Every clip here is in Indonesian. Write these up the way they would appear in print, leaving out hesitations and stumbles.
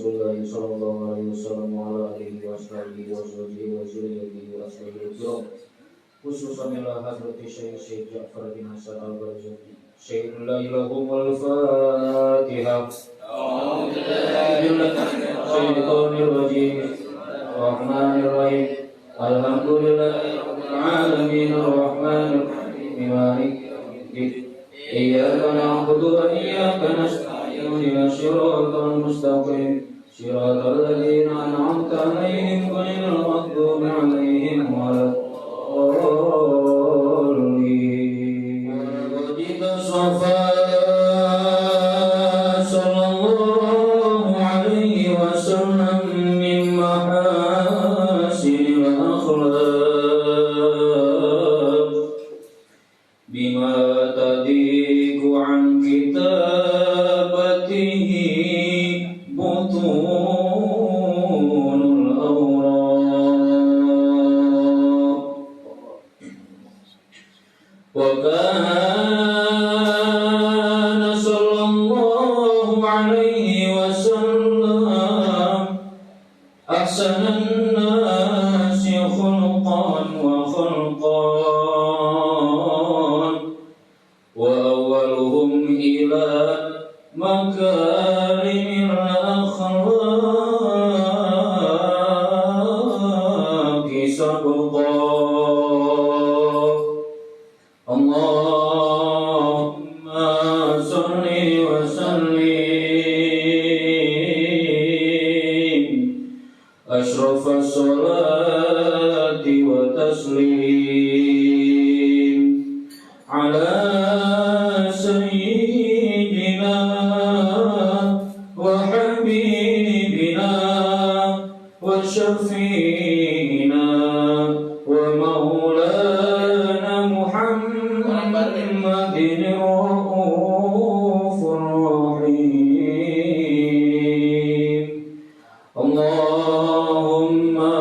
Rasulullah sallallahu alaihi wasallam wa ala alihi wa sahbihi wa zurriyyatihi wa ashabihi khususan ila hadrati Syekh Ja'far bin Hasan al-Barzanji Syekh lahum al-Fatihah. A'udzu billahi minasyaitonir rajim. Rahmanir-Rahim. Alhamdulillahi rabbil alamin arrahmanir rahim maliki yaumiddin. Iyyaka na'budu wa iyyaka nasta'in ihdinas siratal mustaqim siratal ladzina an'amta 'alaihim ghairil maghdubi 'alaihim waladdallin. Wajib safa sallallahu alaihi wasallam min mahasinil akhlaq bima tadiku an kitabatihi butunul awraq wa kana sallallahu alaihi wasallam ahsanan nasi khulqan wa khalqan wa awwaluhum ila makarimil akhlaqi sabqa. Allahumma salli wa sallim ashrafas salati wa taslim ala sayyidina wa habibina wa syafi'ina wa maulana Muhammadin raufur rahim. Allahumma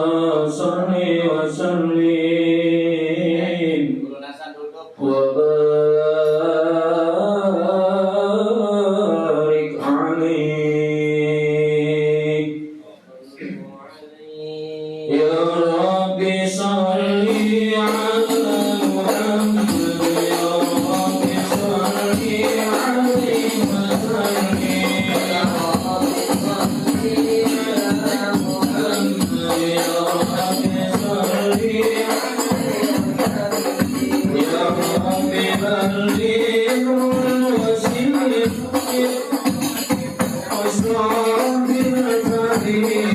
salli wa sallim wa barik alaihi. Ya Rabbi salli ala Muhammad, ya Rabbi salli alaihi wa sallim. Ya Rabbi salli ala Muhammad, ya Rabbi salli ya Rabbi balligh wasillim wasrah bil fadil.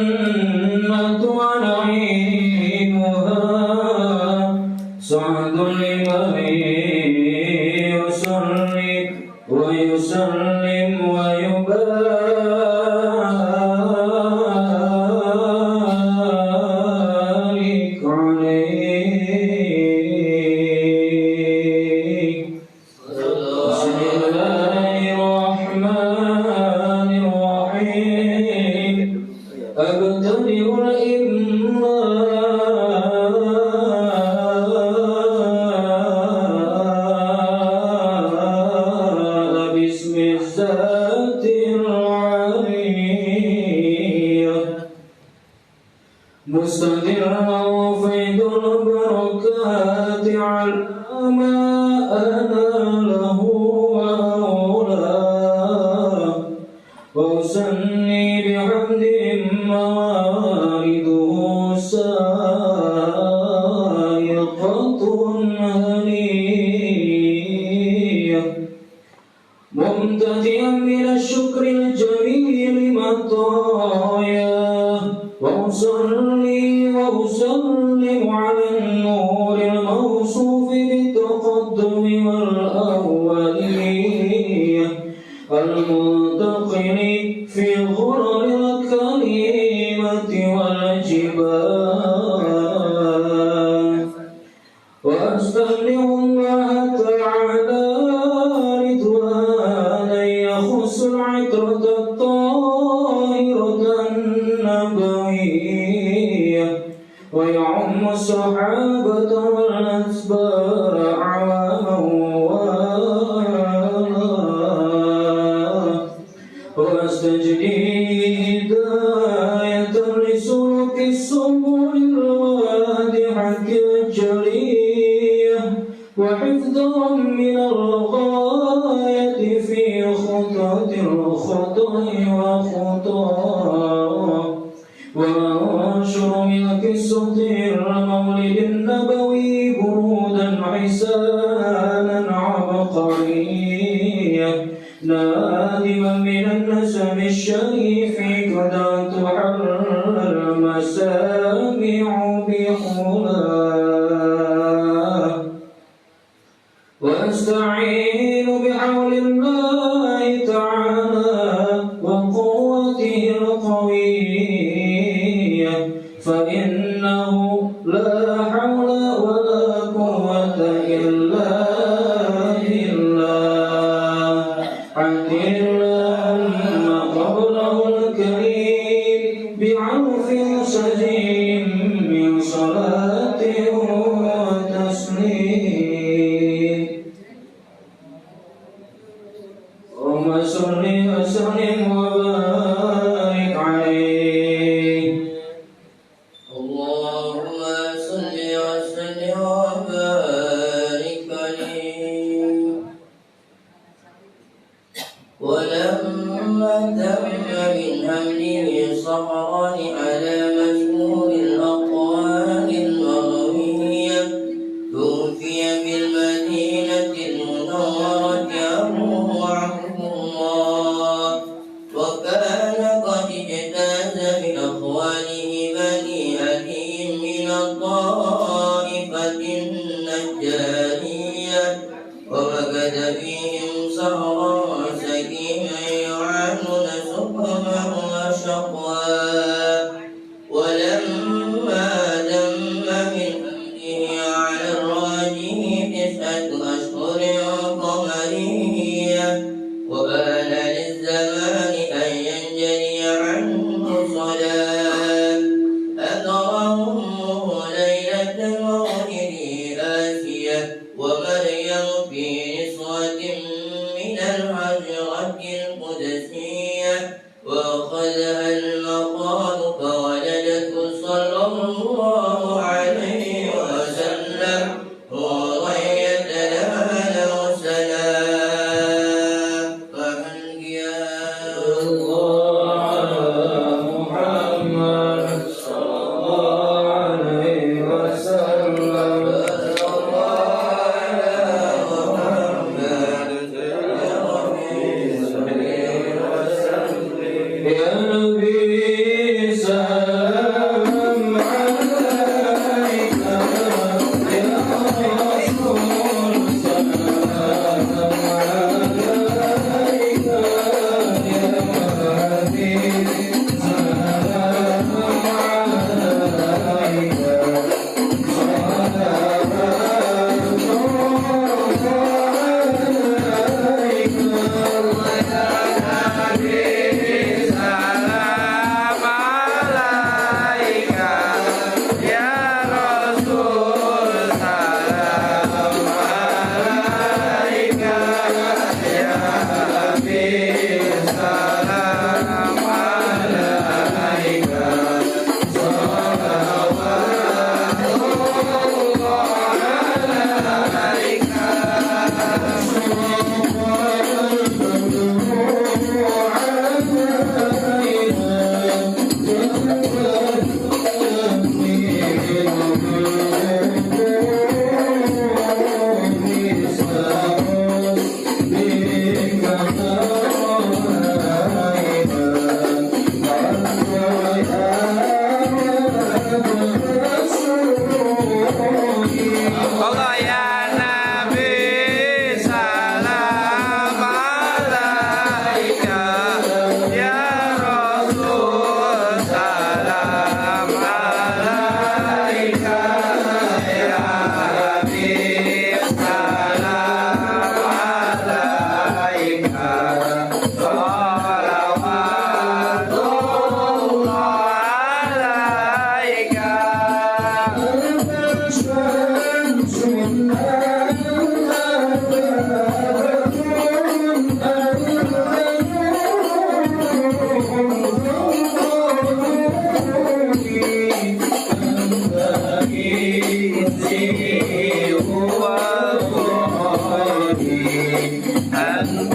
Al-jannatu wa na'imuha sa'dun liman yusalli wa yusallim wa yubarik alayhi. Bismillahirrahmanirrahim. Abtadi'ul imma bismi zatil aliyah mustadirran faidul barakati alama ana lahu wa awla wa usanni bihamdin mawariduhu sa'iqatun haniyah mumtadi'an minasyukril jamili mataya wa usalli wa usallim ala an-nuril mawsufi bitaqaddumi wal awwalin وخطاه وانشر من قصة المولد النبوي برودا حسانا عبقريا نادما من النسم الشريف قد تحرر المسامع بحلاه واستعين بحول الله تعالى وقوته القوية فإنه لا حول ولا قوة إلا بالله حمد اللهم قبره الكريم بعرف سجين من صلاة وتسليم اللهم صل وسلم وبارك عليه اللهم صل وسلم وبارك عليه ولما تم من حمله صبران على مشهور الأقوال المروية توفي بالمدينة المنورة أبوه عبد الله وكان قد اجتاز بأخواله بني علي من الطائفة النجارية ووجد فيهم سهرا سكينا يعانون سقما وشقوا ولما دم من حمله على الراجح 9 أشهر قمرية وآن للزمان أن ينجلي عنه صلاة أدرهم ليلة مولده آسية ومريم في نسوة من الحجرة القدسية وأخذها المخاض فولدته صلى الله عليه وسلم وغيت لها سلام فأنجيا الله على محمد صلى الله عليه وسلم يا نبي سلام عليك يا رسول سلام عليك يا حبيب سلام عليك Allah ya Nabi salam alaika ya Rasul salam alaika ya Habib salam alaika salawatullah alaika أنت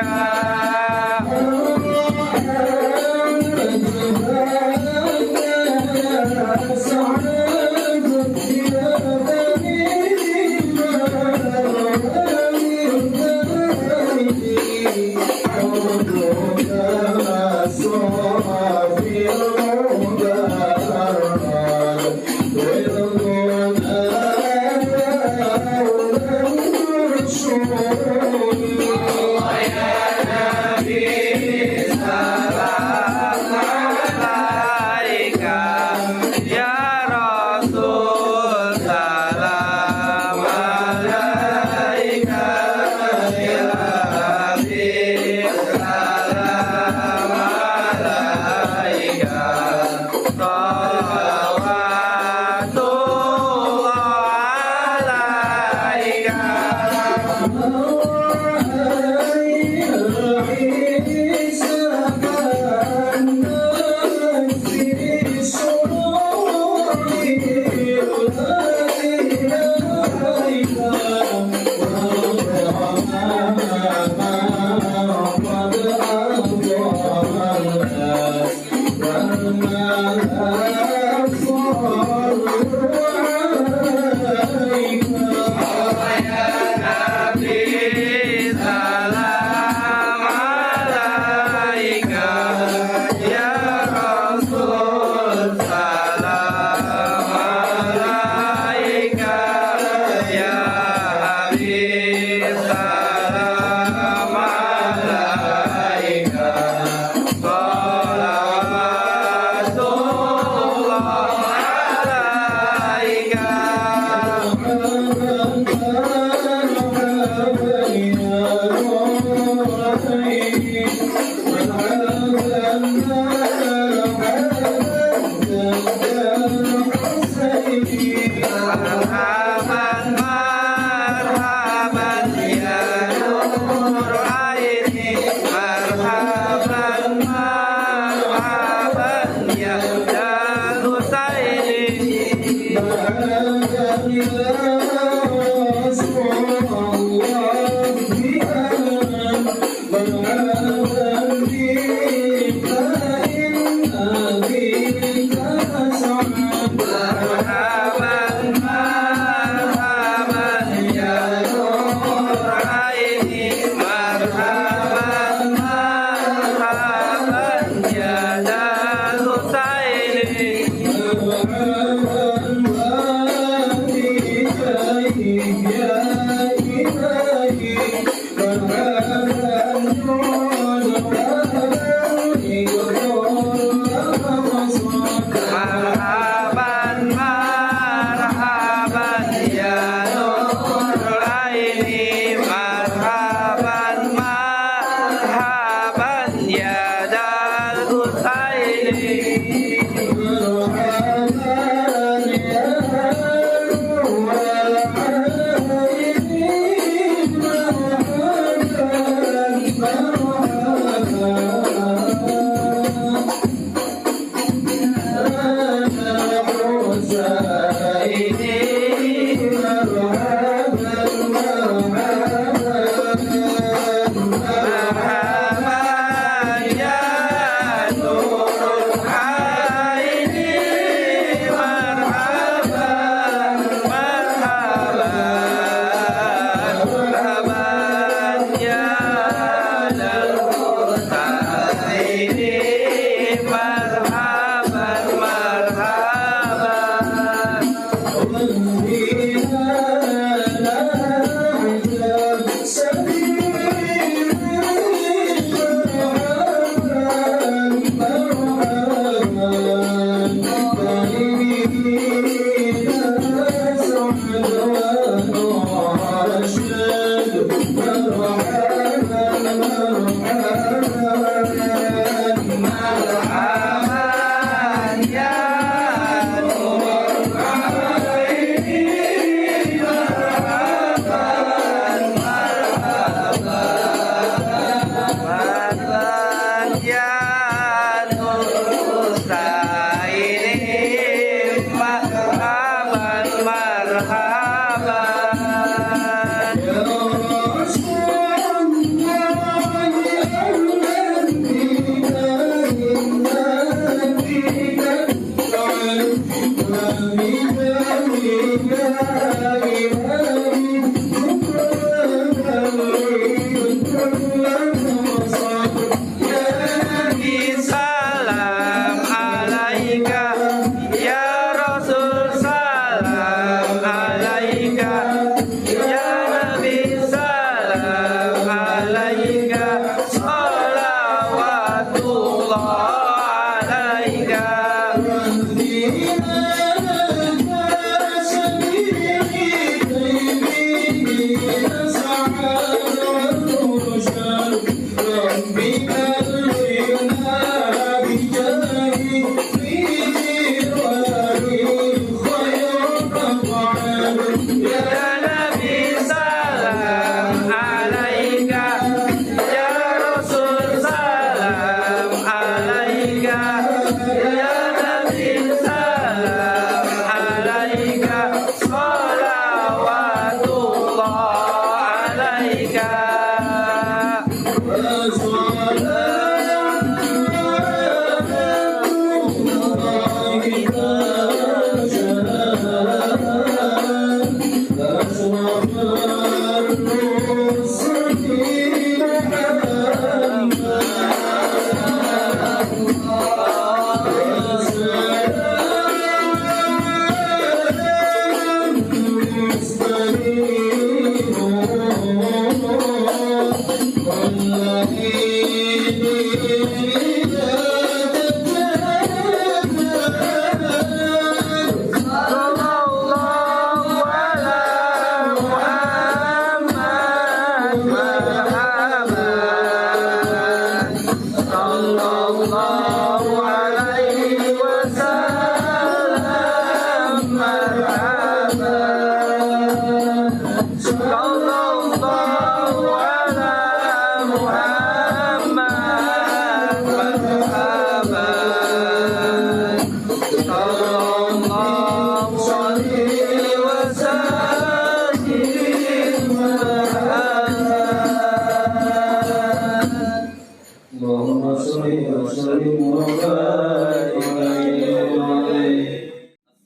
Marhaban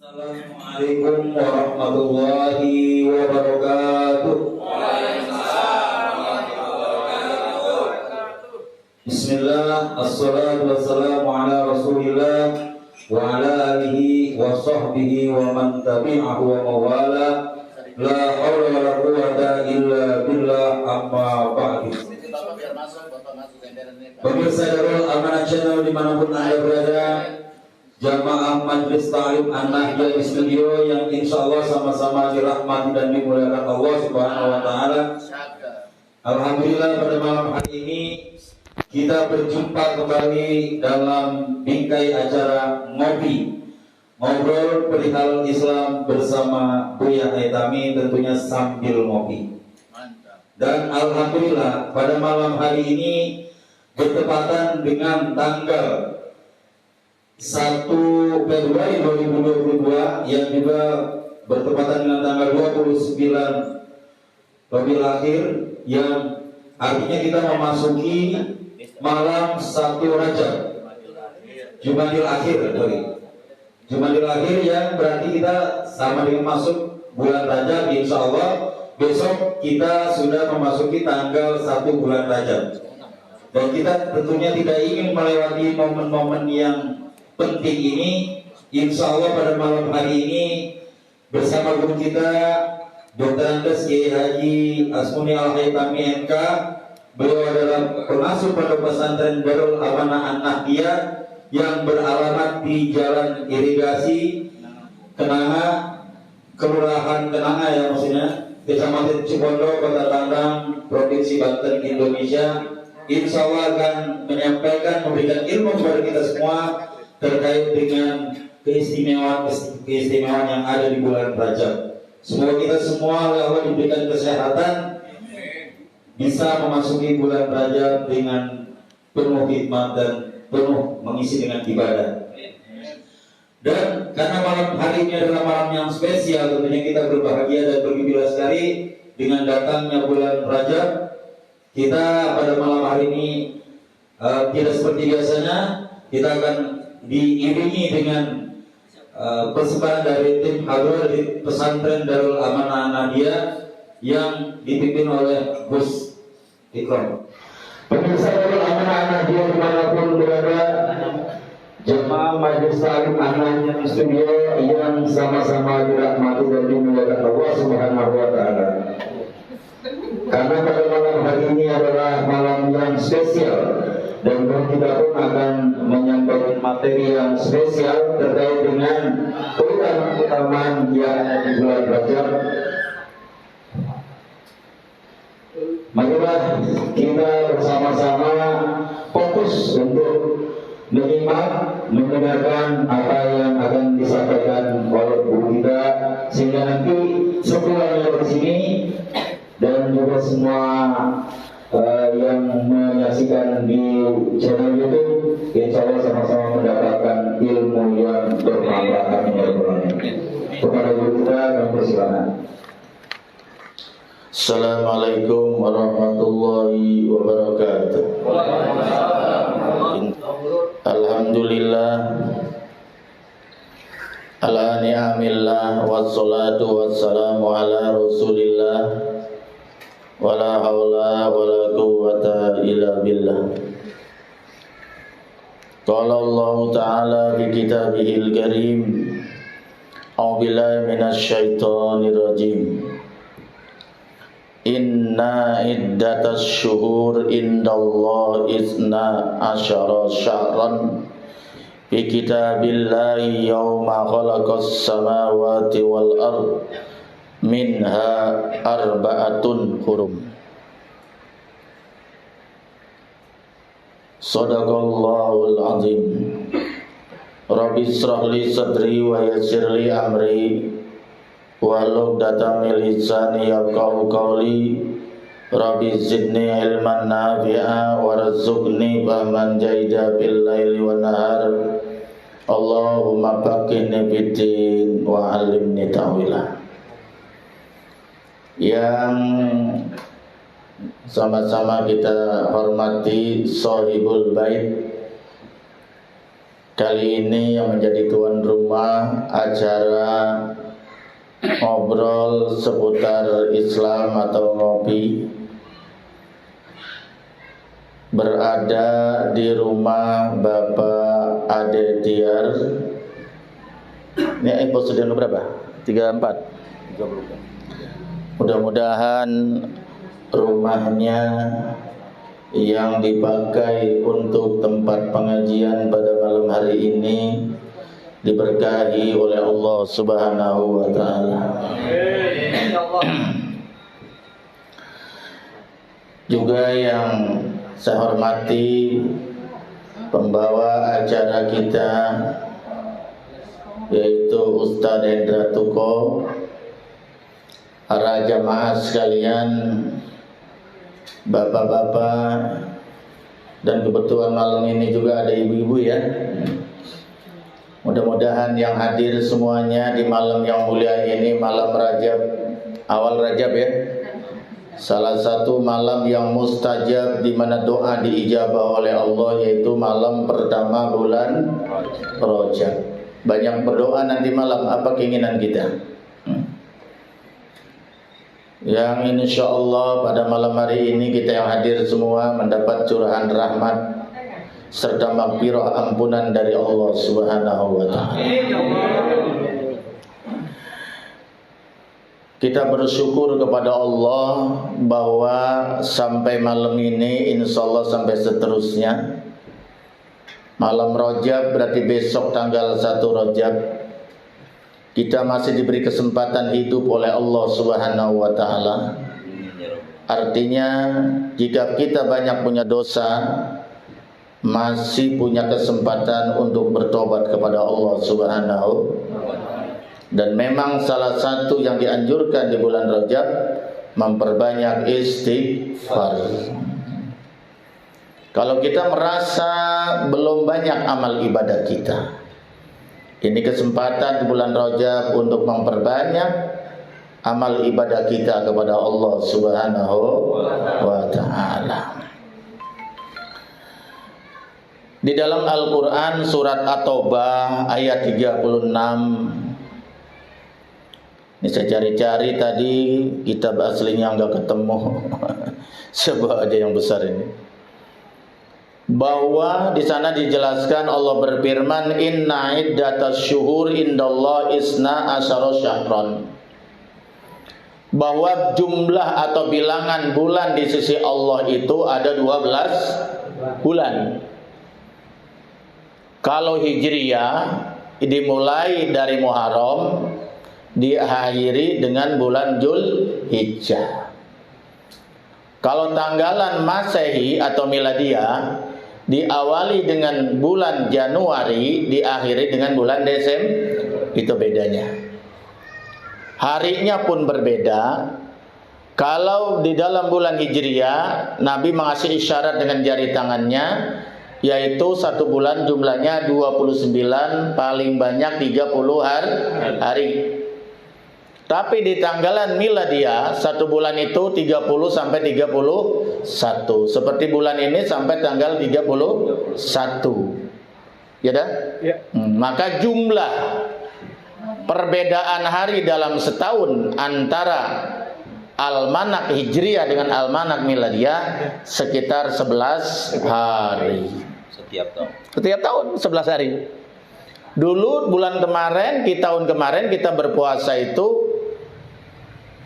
Assalamualaikum warahmatullahi wabarakatuh. Bismillah, assalatu wassalamu ala rasulillah wa ala alihi wa sahbihi wa man tabi'ahu wa mawala. La hawla wa la quwwata illa billah, amma ba'du. Pemirsa Darul Amanah Channel dimanapun Anda berada, jamaah Majelis Ta'lim An-Nahdiyah di studio yang insya Allah sama-sama dirahmati dan dimuliakan Allah Subhanahu wa Ta'ala. Alhamdulillah, pada malam hari ini kita berjumpa kembali dalam bingkai acara ngobrol perihal Islam bersama Buya Haitami, tentunya sambil ngopi. Dan alhamdulillah pada malam hari ini bertepatan dengan tanggal 1 Februari 2022 yang juga bertepatan dengan tanggal 29 Rabiul Akhir, yang artinya kita memasuki malam 1 Rajab, Jumadil Akhir, Jumadil Akhir, yang berarti kita sama dengan masuk bulan Rajab. Insya Allah besok kita sudah memasuki tanggal 1 bulan Rajab, dan kita tentunya tidak ingin melewati momen-momen yang penting ini. Insya Allah pada malam hari ini bersama guru kita Dr. Andes Kiai Haji Asmuni Al-Haitami MK. Beliau adalah pengasuh Pondok Pesantren Darul Amanah An-Nahdiyah yang beralamat di Jalan Irigasi Kenanga, Kelurahan Kenanga ya maksudnya, Kecamatan Cipondo, Kota Tangerang, Provinsi Banten, Indonesia. Insya Allah akan menyampaikan, memberikan ilmu kepada kita semua terkait dengan keistimewaan yang ada di bulan Rajab. Semoga kita semua oleh Allah diberikan kesehatan, bisa memasuki bulan Rajab dengan penuh hikmat dan penuh mengisi dengan ibadah. Dan karena malam hari ini adalah malam yang spesial, tentunya kita berbahagia dan bergembira sekali dengan datangnya bulan Rajab. Kita pada malam hari ini tidak seperti biasanya, kita akan diiringi dengan persembahan dari tim Hadroh dari Pesantren Darul Amanah An-Nahdiyah yang dipimpin oleh Gus Ikram. Pemirsa Darul Amanah An-Nahdiyah dimanapun berada, jemaah Majelis Ta'lim An-Nahdiyah di studio yang sama-sama dirahmati dan dimuliakan Allah Subhanahu wa Ta'ala. Karena pada malam hari ini adalah malam yang spesial, dan kita pun akan menyampaikan materi yang spesial terkait dengan keutamaan yang ada di bulan Rajab. Marilah kita bersama-sama fokus untuk menyimak, mendengarkan apa yang akan disampaikan oleh guru kita, sehingga nanti semuanya di sini dan juga semua yang menyaksikan di channel YouTube, insya Allah sama-sama mendapatkan ilmu yang bermanfaat. Kepada guru kita, kami persilakan. Assalamualaikum warahmatullahi wabarakatuh. Alhamdulillah ala ni'amillah wassalatu wassalamu ala rasulillah wala hawla wala quwwata illa billah. Qala Allah ta'ala fi kitabihil karim, a'udzu billahi minasy syaithanir rajim. Inna iddatas syuhur indallah isna asyara syahran fi kitabillahi yawma khalaqas samawati wal ard minha arba'atun hurum. Sadaqallahul azim. Rabbi israh li sadri wa yassir li amri walau datam lisani yafqahu qawli. Rabbi zidni ilman nafi'a warzuqni fahman jaida bil laili wan nahar. Allahumma faqihni fiddin wa 'allimni ta'wila. Yang sama-sama kita hormati sahibul bait, kali ini yang menjadi tuan rumah acara ngobrol seputar Islam atau ngopi, berada di rumah Bapak Ade Tiar. Ini episode yang berapa? 34. Mudah-mudahan rumahnya yang dipakai untuk tempat pengajian pada malam hari ini diberkahi oleh Allah Subhanahu wa taala. Juga yang saya hormati pembawa acara kita, yaitu Ustadz Hendra Tuko, para jamaah sekalian, bapak-bapak, dan kebetulan malam ini juga ada ibu-ibu ya. Mudah-mudahan yang hadir semuanya di malam yang mulia ini, malam Rajab, awal Rajab ya, salah satu malam yang mustajab di mana doa diijabah oleh Allah, yaitu malam pertama bulan Rajab. Banyak berdoa nanti malam, apa keinginan kita? Yang insya Allah pada malam hari ini kita yang hadir semua mendapat curahan rahmat serta maghfirah, ampunan dari Allah Subhanahu wa taala. Kita bersyukur kepada Allah bahwa sampai malam ini, insya Allah sampai seterusnya, malam Rajab berarti besok tanggal 1 Rajab, kita masih diberi kesempatan hidup oleh Allah Subhanahu wa taala. Artinya jika kita banyak punya dosa, masih punya kesempatan untuk bertobat kepada Allah Subhanahu. Dan memang salah satu yang dianjurkan di bulan Rajab, memperbanyak istighfar. Kalau kita merasa belum banyak amal ibadah kita, ini kesempatan di bulan Rajab untuk memperbanyak amal ibadah kita kepada Allah Subhanahu wa taala. Di dalam Al-Quran surat At-Taubah ayat 36, ini saya cari-cari tadi, kitab aslinya enggak ketemu. Coba aja yang besar ini. Bahwa di sana dijelaskan Allah berfirman, inna iddatas syuhur indallah isna asyara syahran. Bahwa jumlah atau bilangan bulan di sisi Allah itu ada 12 bulan. Kalau Hijriyah dimulai dari Muharram, diakhiri dengan bulan Dzulhijjah. Kalau tanggalan Masehi atau Miladiah diawali dengan bulan Januari, diakhiri dengan bulan Desember, itu bedanya. Harinya pun berbeda. Kalau di dalam bulan Hijriah, Nabi mengasih isyarat dengan jari tangannya, yaitu satu bulan jumlahnya 29, paling banyak 30 hari. Tapi di tanggalan Miladiah, satu bulan itu 30 sampai 31. Seperti bulan ini sampai tanggal 31. Ya dah? Ya. Maka jumlah perbedaan hari dalam setahun antara almanak Hijriah dengan almanak Miladiah sekitar 11 hari. Setiap tahun 11 hari. Dulu bulan kemarin, tahun kemarin kita berpuasa itu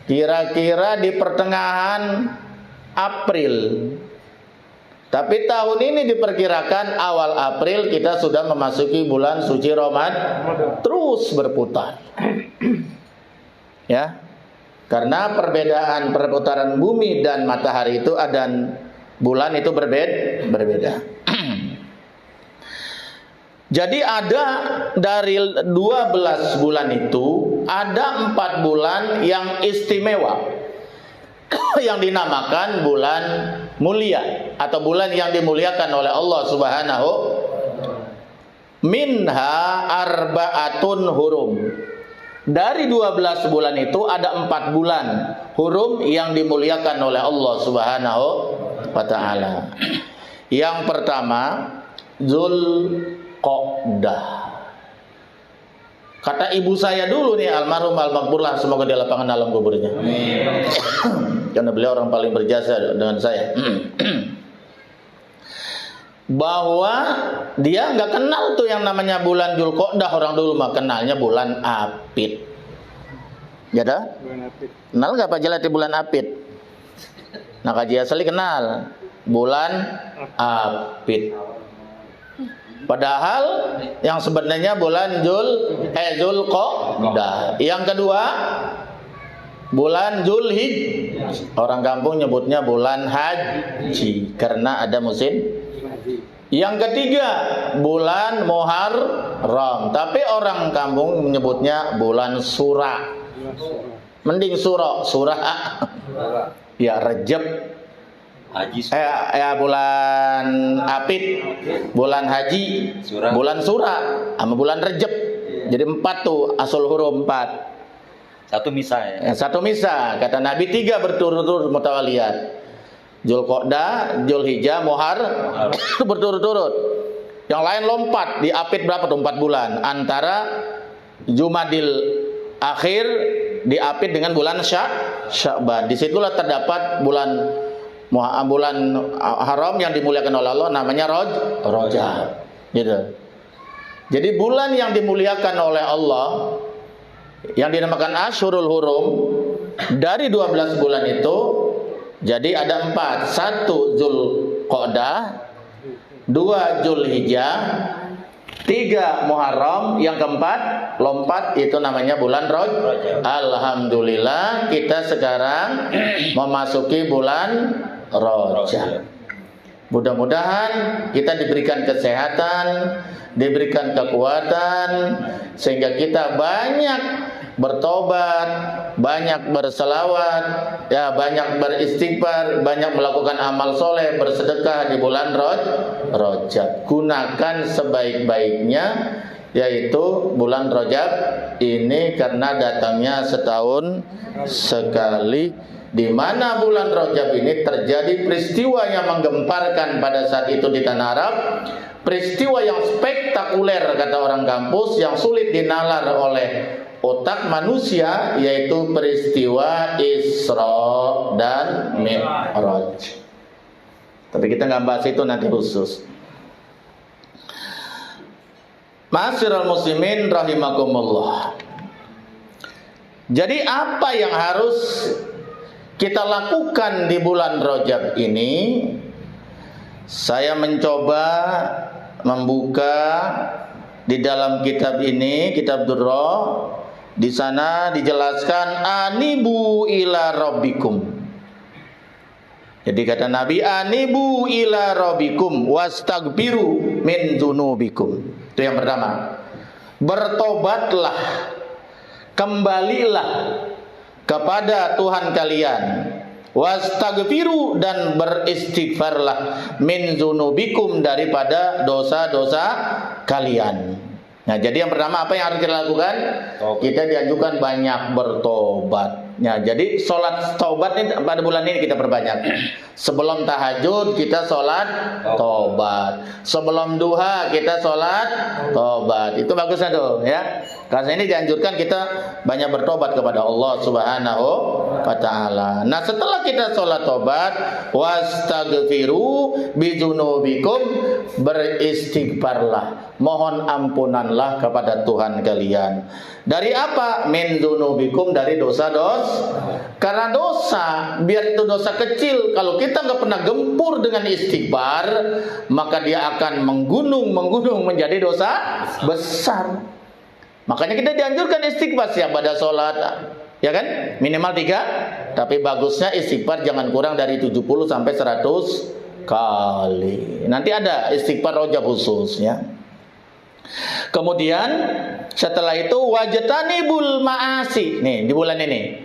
kira-kira di pertengahan April. Tapi tahun ini diperkirakan awal April kita sudah memasuki bulan suci Ramadan. Terus berputar. Ya. Karena perbedaan perputaran bumi dan matahari itu dan bulan itu berbeda. Jadi ada dari 12 bulan itu ada 4 bulan yang istimewa yang dinamakan bulan mulia atau bulan yang dimuliakan oleh Allah Subhanahu. Minha arba'atun hurum. Dari 12 bulan itu ada 4 bulan hurum yang dimuliakan oleh Allah Subhanahu wa ta'ala. Yang pertama Zulqa'dah. Kata ibu saya dulu nih, almarhum Al-Maghfurlah, semoga dia lapangan alam kuburnya. Karena beliau orang paling berjasa dengan saya. Bahwa dia nggak kenal tuh yang namanya bulan Zulqa'dah. Orang dulu mah kenalnya bulan Apit. Ya dah? Kenal nggak Pak Jelati bulan Apit? Nah, Kaji Asli kenal bulan Apit. Padahal yang sebenarnya bulan Zulqa'dah. Yang kedua bulan Zulhijjah. Orang kampung nyebutnya bulan haji karena ada musim. Yang ketiga bulan Muharram, tapi orang kampung menyebutnya bulan Sura. Mending surah. Ya Rejab. Bulan Apit, bulan Haji, bulan Sura, sama bulan Rejab. Jadi 4 tuh asul hurum 4. Satu misa ya. Satu misa. Kata Nabi 3 berturut-turut mutawaliyat. Zulqa'dah, Zulhijjah, Muharram berturut-turut. Yang lain lompat. Di Apit berapa tuh 4 bulan. Antara Jumadil Akhir di Apit dengan bulan Sya'ban. Disitulah terdapat bulan haram yang dimuliakan oleh Allah, namanya Rajab. Gitu. Jadi bulan yang dimuliakan oleh Allah yang dinamakan Ashurul Hurum, dari 12 bulan itu jadi ada 4. 1 Zulqa'dah, 2 Zulhijjah, 3 Muharram, yang keempat lompat itu namanya bulan Rajab. Alhamdulillah kita sekarang memasuki bulan Rajab. Mudah-mudahan kita diberikan kesehatan, diberikan kekuatan, sehingga kita banyak bertobat, banyak berselawat, ya banyak beristighfar, banyak melakukan amal soleh, bersedekah di bulan Rajab. Gunakan sebaik-baiknya, yaitu bulan Rajab ini karena datangnya setahun sekali. Di mana bulan Rajab ini terjadi peristiwa yang menggemparkan pada saat itu di tanah Arab, peristiwa yang spektakuler kata orang kampus, yang sulit dinalar oleh otak manusia, yaitu peristiwa Isra dan Mi'raj. Tapi kita nggak bahas itu, nanti khusus. Ma'asyiral muslimin rahimakumullah. Jadi apa yang harus kita lakukan di bulan Rajab ini? Saya mencoba membuka di dalam kitab ini, kitab Durra. Di sana dijelaskan anibu ila rabbikum. Jadi kata Nabi, anibu ila rabbikum wastaghfiru min dzunubikum. Itu yang pertama. Bertobatlah, kembalilah kepada Tuhan kalian. Wastaghfiru, dan beristighfarlah min dzunubikum, daripada dosa-dosa kalian. Nah, jadi yang pertama apa yang harus kita lakukan? Kita dianjurkan banyak bertobat. Nah, jadi sholat taubat ini pada bulan ini kita perbanyak. Sebelum tahajud kita sholat taubat. Sebelum duha kita sholat taubat. Itu bagusnya tuh, ya. Karena ini dianjurkan kita banyak bertobat kepada Allah Subhanahu wa taala. Nah, setelah kita sholat taubat, wastaghfiru bidunubikum, beristighfarlah, mohon ampunanlah kepada Tuhan kalian. Dari apa? Min dunubikum, dari dosa-dosa. Karena dosa, biar itu dosa kecil, kalau kita nggak pernah gempur dengan istighfar, maka dia akan menggunung menjadi dosa besar. Makanya kita dianjurkan istighfar siap pada sholat, ya kan? Minimal 3. Tapi bagusnya istighfar jangan kurang dari 70 sampai 100 kali. Nanti ada istighfar rojab khusus, ya. Kemudian setelah itu wajtanibul ma'asi. Nih, di bulan ini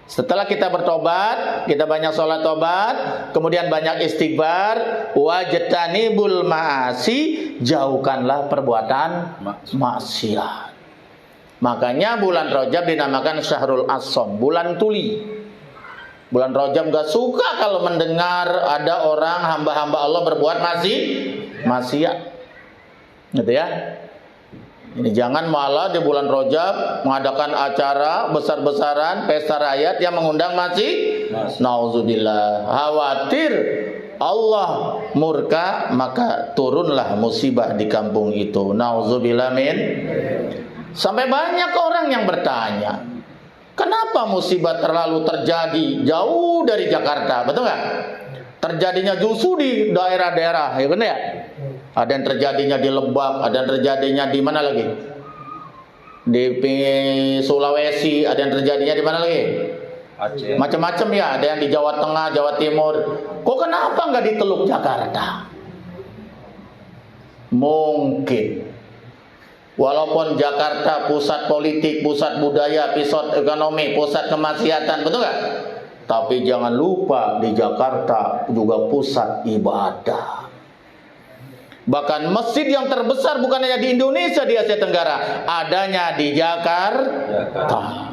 setelah kita bertobat, kita banyak sholat tobat, kemudian banyak istighfar, wajtanibul ma'asi, jauhkanlah perbuatan maksiat. Makanya bulan Rajab dinamakan Syahrul As-Shom, bulan tuli. Bulan Rajab gak suka kalau mendengar ada orang hamba-hamba Allah berbuat maksiat. Gitu ya. Ini jangan malah di bulan Rajab mengadakan acara besar-besaran, pesta rakyat yang mengundang nauzubillah. Khawatir Allah murka, maka turunlah musibah di kampung itu. Nauzubillah min. Sampai banyak orang yang bertanya, kenapa musibah terlalu terjadi jauh dari Jakarta? Betul nggak? Terjadinya justru di daerah-daerah, ya benar ya? Ada yang terjadinya di Lebak, ada yang terjadinya di mana lagi? Di Sulawesi, ada yang terjadinya di mana lagi? Macam-macam ya, ada yang di Jawa Tengah, Jawa Timur. Kok kenapa nggak di Teluk Jakarta? Mungkin walaupun Jakarta pusat politik, pusat budaya, pusat ekonomi, pusat kemaksiatan, betul nggak? Tapi jangan lupa di Jakarta juga pusat ibadah. Bahkan masjid yang terbesar bukan hanya di Indonesia, di Asia Tenggara, adanya di Jakarta.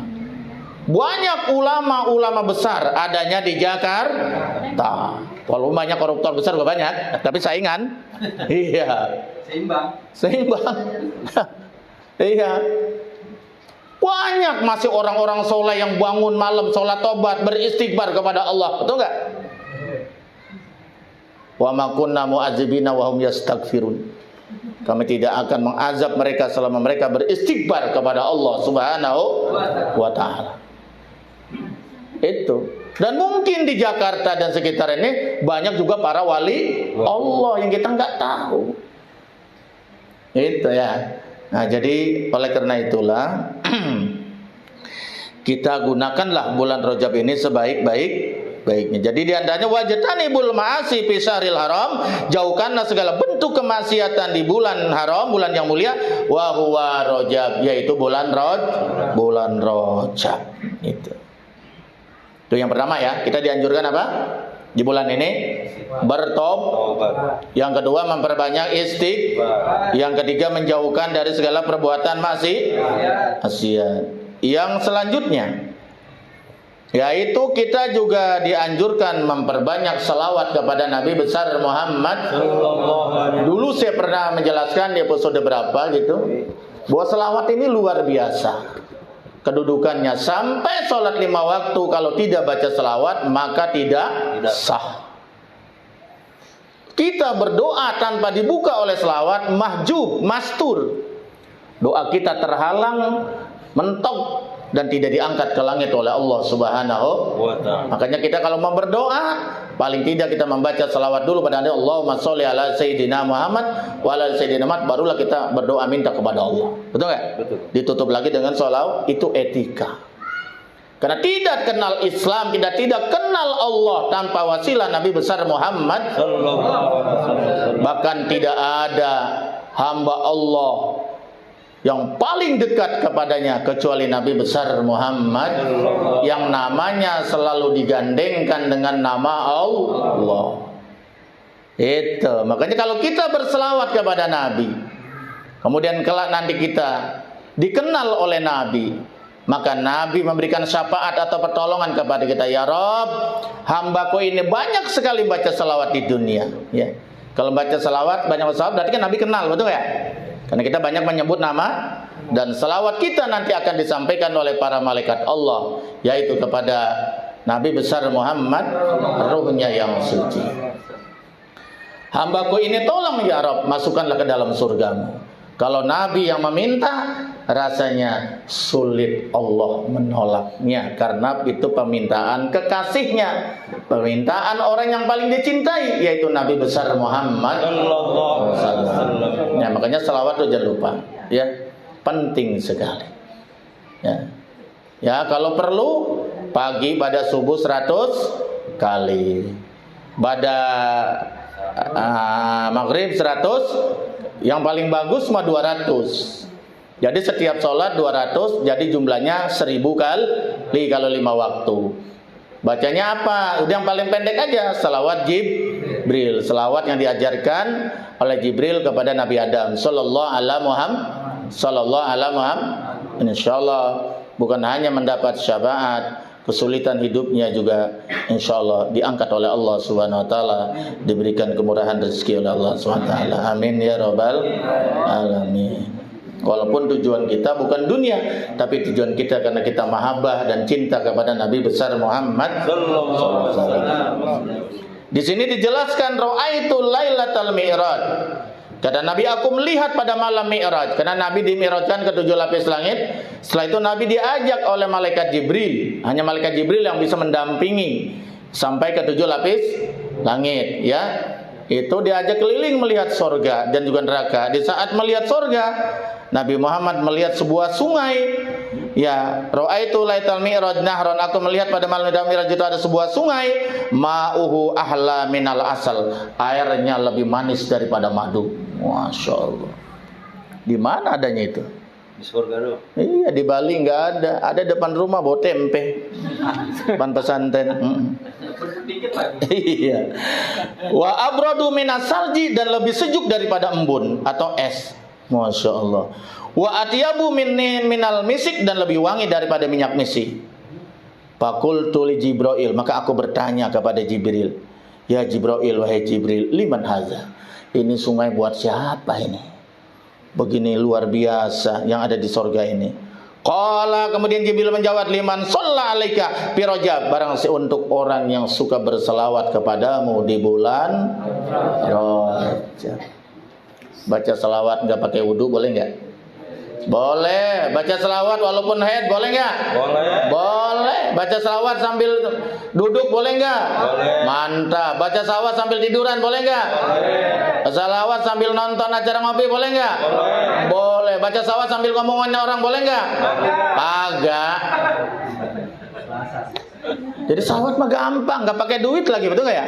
Banyak ulama-ulama besar adanya di Jakarta. Walaupun banyak koruptor besar juga banyak, tapi saingan. Iya. Seimbang. Iya. Banyak masih orang-orang soleh yang bangun malam sholat tobat, beristighfar kepada Allah, betul nggak? Wa ma kunna mu'adzibina wa hum yastaghfirun. Kami tidak akan mengazab mereka selama mereka beristighfar kepada Allah Subhanahu wa taala. Itu. Dan mungkin di Jakarta dan sekitar ini banyak juga para wali Allah yang kita nggak tahu. Itu ya. Nah, jadi oleh karena itulah kita gunakanlah bulan Rajab ini sebaik-baiknya. Jadi di antaranya wajtanibul ma'asi fi syahril haram, jauhkanlah segala bentuk kemaksiatan di bulan haram, bulan yang mulia, wa huwa Rajab, yaitu bulan Rajab. Itu yang pertama ya, kita dianjurkan apa? Di bulan ini bertobat. Yang kedua memperbanyak istighfar. Yang ketiga menjauhkan dari segala perbuatan maksiat. Yang selanjutnya yaitu kita juga dianjurkan memperbanyak salawat kepada Nabi besar Muhammad. Dulu saya pernah menjelaskan di episode berapa gitu, bahwa salawat ini luar biasa kedudukannya. Sampai sholat 5 waktu kalau tidak baca salawat maka tidak sah. Kita berdoa tanpa dibuka oleh salawat, mahjub, mastur. Doa kita terhalang, mentok, dan tidak diangkat ke langit oleh Allah Subhanahu wa ta'ala. Makanya kita kalau mau berdoa, paling tidak kita membaca salawat dulu pada Nabi, Allahumma sholli ala Sayyidina Muhammad wa ala Sayyidina Muhammad, barulah kita berdoa minta kepada Allah. Betul nggak? Betul. Ditutup lagi dengan sholawat, itu etika. Karena tidak kenal Islam, kita tidak kenal Allah tanpa wasilah Nabi besar Muhammad. Bahkan tidak ada hamba Allah yang paling dekat kepadanya kecuali Nabi besar Muhammad, yang namanya selalu digandengkan dengan nama Allah. Itu makanya kalau kita berselawat kepada Nabi, kemudian kelak nanti kita dikenal oleh Nabi, maka Nabi memberikan syafaat atau pertolongan kepada kita. Ya Rob, hambaku ini banyak sekali baca salawat di dunia. Ya, kalau baca salawat banyak salawat berarti kan Nabi kenal, betul ya? Karena kita banyak menyebut nama, dan salawat kita nanti akan disampaikan oleh para malaikat Allah, yaitu kepada Nabi besar Muhammad, ruhnya yang suci. Hambaku ini tolong ya Rob, masukkanlah ke dalam surgamu. Kalau Nabi yang meminta, rasanya sulit Allah menolaknya, karena itu permintaan kekasihnya, permintaan orang yang paling dicintai, yaitu Nabi besar Muhammad SAW. Ya, makanya salawat itu jangan lupa, ya, penting sekali. Ya, kalau perlu pagi pada subuh 100 kali, pada maghrib 100. Yang paling bagus mah 200. Jadi setiap sholat 200, jadi jumlahnya 1000 kali kalau 5 waktu. Bacanya apa? Udah yang paling pendek aja, salawat Jibril, salawat yang diajarkan oleh Jibril kepada Nabi Adam sallallahu alaihi Muhammad. Insyaallah bukan hanya mendapat syafaat, kesulitan hidupnya juga insyaallah diangkat oleh Allah Subhanahu wa taala, diberikan kemurahan rezeki oleh Allah Subhanahu wa taala. Amin ya rabbal alamin. Walaupun tujuan kita bukan dunia, tapi tujuan kita karena kita mahabbah dan cinta kepada Nabi besar Muhammad sallallahu alaihi wasallam. Di sini dijelaskan ra'aitul lailatal mi'raj. Kata Nabi, aku melihat pada malam Mi'raj. Karena Nabi dimi'rajkan ke 7 lapis langit. Setelah itu Nabi diajak oleh malaikat Jibril. Hanya malaikat Jibril yang bisa mendampingi sampai ke 7 lapis langit, ya. Itu diajak keliling melihat surga dan juga neraka. Di saat melihat surga, Nabi Muhammad melihat sebuah sungai. Ya, ra'aitu laital mi'raj nahron, aku melihat pada malam Mi'raj itu ada sebuah sungai, ma'uhu ahla minal asal, airnya lebih manis daripada madu. Masya Allah. Di mana adanya itu? Di surga doh. Iya, di Bali nggak ada. Ada depan rumah bawa tempe. Depan pesantren. Iya. Wa abradu minas salji, dan lebih sejuk daripada embun atau es. Masya Allah. Wa atyabu minal misik, dan lebih wangi daripada minyak misik. Faqultu li Jibril, maka aku bertanya kepada Jibril, ya Jibril, wahai Jibril, liman haza? Ini sungai buat siapa ini? Begini luar biasa yang ada di surga ini. Qala, kemudian Jibril menjawab, liman shalla alaika fi Rajab, barang untuk orang yang suka berselawat kepadamu di bulan Rajab. Baca selawat nggak pakai wudu boleh nggak? Boleh. Baca selawat walaupun haid boleh nggak? Boleh. Boleh. Baca selawat sambil duduk boleh nggak? Boleh. Mantap. Baca selawat sambil tiduran boleh nggak? Boleh. Selawat sambil nonton acara ngopi boleh nggak? Boleh. Boleh. Baca selawat sambil ngomongin orang boleh nggak? Kagak. Jadi selawat mah gampang, nggak pakai duit lagi, betul nggak ya?